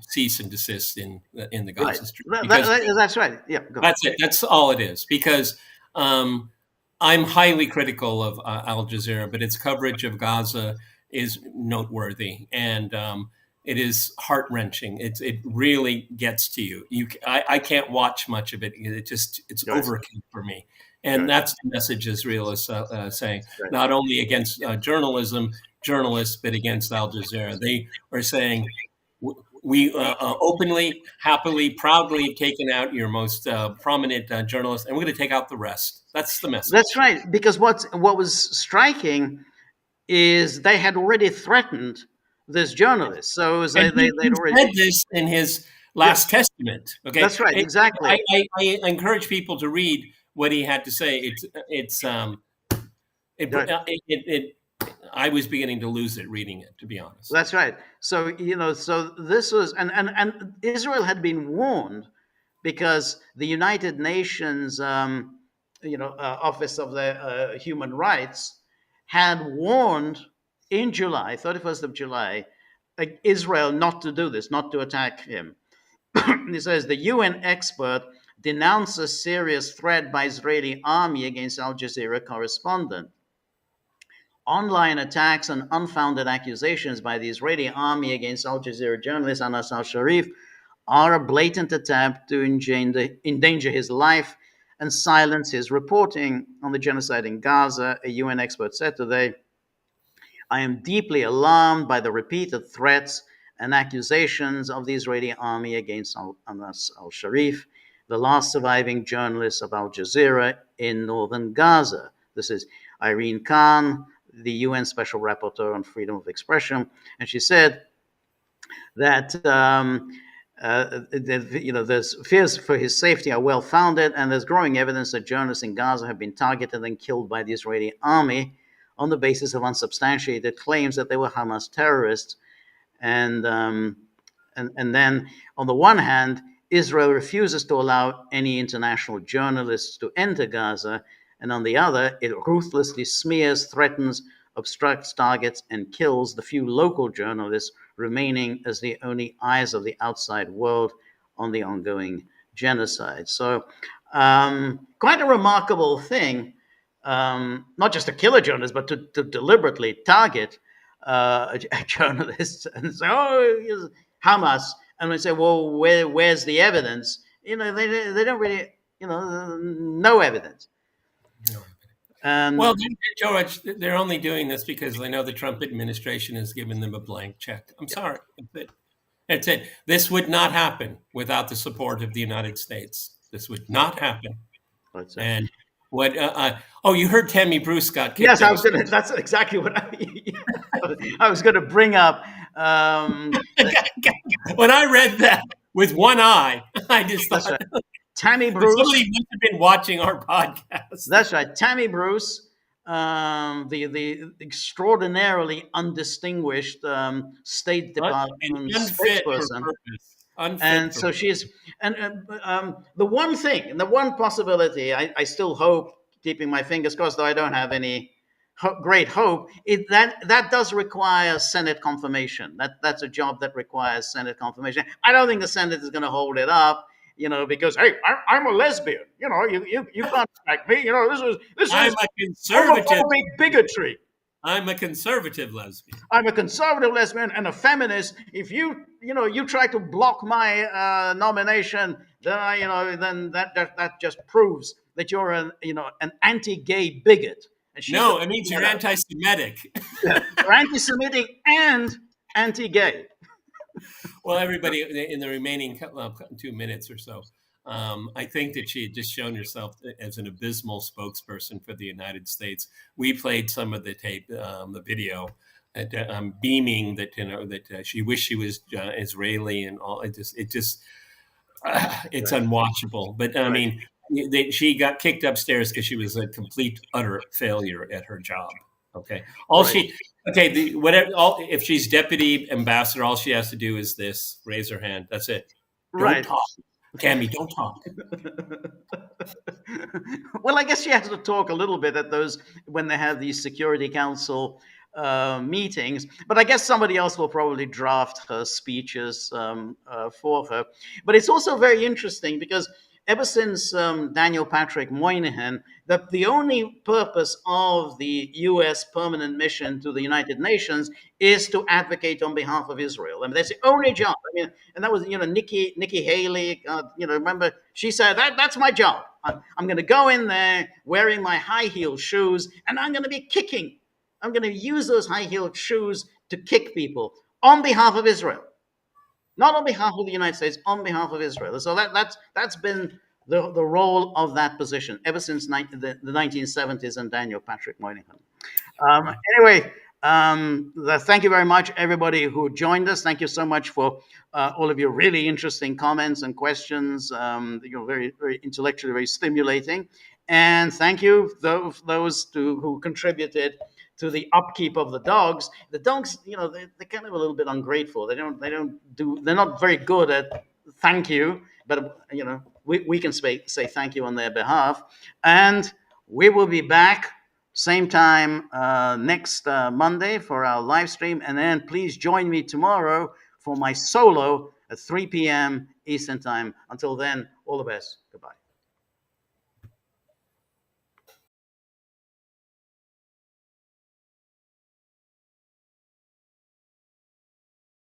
cease and desist in the Gaza Strip. That's right. Yeah, that's it. That's all it is. Because I'm highly critical of Al Jazeera, but its coverage of Gaza is noteworthy, and it is heart-wrenching. It really gets to you. I can't watch much of it. It's overkill for me. And that's the message Israel is saying, not only against journalists, but against Al Jazeera. They are saying, we openly, happily, proudly have taken out your most prominent journalist, and we're going to take out the rest. That's the message. That's right. Because what was striking is they had already threatened this journalist. So they'd already said this in his last testament. Okay, that's right. Exactly. I encourage people to read what he had to say. I was beginning to lose it reading it, to be honest. That's right. So so this was, and Israel had been warned, because the United Nations, Office of the Human Rights, had warned in July, 31st of July, Israel not to do this, not to attack him. He says the UN expert denounced a serious threat by Israeli army against Al Jazeera correspondent. Online attacks and unfounded accusations by the Israeli army against Al Jazeera journalist Anas al-Sharif are a blatant attempt to endanger his life and silence his reporting on the genocide in Gaza, a UN expert said today. I am deeply alarmed by the repeated threats and accusations of the Israeli army against Anas al-Sharif, the last surviving journalist of Al Jazeera in northern Gaza. This is Irene Khan, the UN Special Rapporteur on Freedom of Expression, and she said that there's fears for his safety are well founded, and there's growing evidence that journalists in Gaza have been targeted and killed by the Israeli army on the basis of unsubstantiated claims that they were Hamas terrorists. And then, on the one hand, Israel refuses to allow any international journalists to enter Gaza, and on the other, it ruthlessly smears, threatens, obstructs, targets, and kills the few local journalists remaining as the only eyes of the outside world on the ongoing genocide. So, quite a remarkable thing, not just to kill a journalist, but to deliberately target a journalist and say, oh, Hamas. And we say, well, where's the evidence? They don't really, no evidence. Well, George, they're only doing this because they know the Trump administration has given them a blank check. I'm sorry. That's it. This would not happen without the support of the United States. This would not happen. But, And what? Oh, you heard Tammy Bruce got kicked yes, I out. was gonna. That's exactly what I was going to bring up. When I read that with one eye, I just That's thought right. Tammy that Bruce. somebody must have been watching our podcast. That's right. Tammy Bruce, the extraordinarily undistinguished State Department Unfit for spokesperson. purpose. Unfit And for so she's, and the one thing, and the one possibility, I still hope, keeping my fingers crossed, though I don't have any great hope, that does require Senate confirmation. That's a job that requires Senate confirmation. I don't think the Senate is going to hold it up, because hey, I'm a lesbian. You can't attack me. This is I'm a conservative. homophobic bigotry. I'm a conservative lesbian. I'm a conservative lesbian and a feminist. If you try to block my nomination, then that just proves that you're an anti-gay bigot. No, it means you're anti-Semitic. You're anti-Semitic and anti-gay. Well, everybody, in the remaining 2 minutes or so, I think that she had just shown herself as an abysmal spokesperson for the United States. We played some of the tape, the video, beaming that that she wished she was Israeli and all. It's unwatchable. But I mean, she got kicked upstairs because she was a complete utter failure at her job. Okay, if she's deputy ambassador, all she has to do is raise her hand. That's it. Don't talk. Tammy, don't talk. Well, I guess she has to talk a little bit at those when they have these Security Council meetings. But I guess somebody else will probably draft her speeches for her. But it's also very interesting because ever since Daniel Patrick Moynihan, the only purpose of the U.S. permanent mission to the United Nations is to advocate on behalf of Israel. I mean, that's the only job. I mean, and that was, Nikki Haley, remember, she said, that's my job. I'm going to go in there wearing my high-heeled shoes, and I'm going to be kicking. I'm going to use those high-heeled shoes to kick people on behalf of Israel. Not on behalf of the United States, on behalf of Israel. So that's been the role of that position ever since the 1970s and Daniel Patrick Moynihan. Anyway, thank you very much, everybody who joined us. Thank you so much for all of your really interesting comments and questions. Very, very intellectually, very stimulating. And thank you those who contributed to the upkeep of the dogs. The dogs, they're kind of a little bit ungrateful. They're not very good at thank you, but we can say thank you on their behalf. And we will be back same time next Monday for our live stream. And then please join me tomorrow for my solo at 3 p.m. Eastern time. Until then, all the best. Goodbye.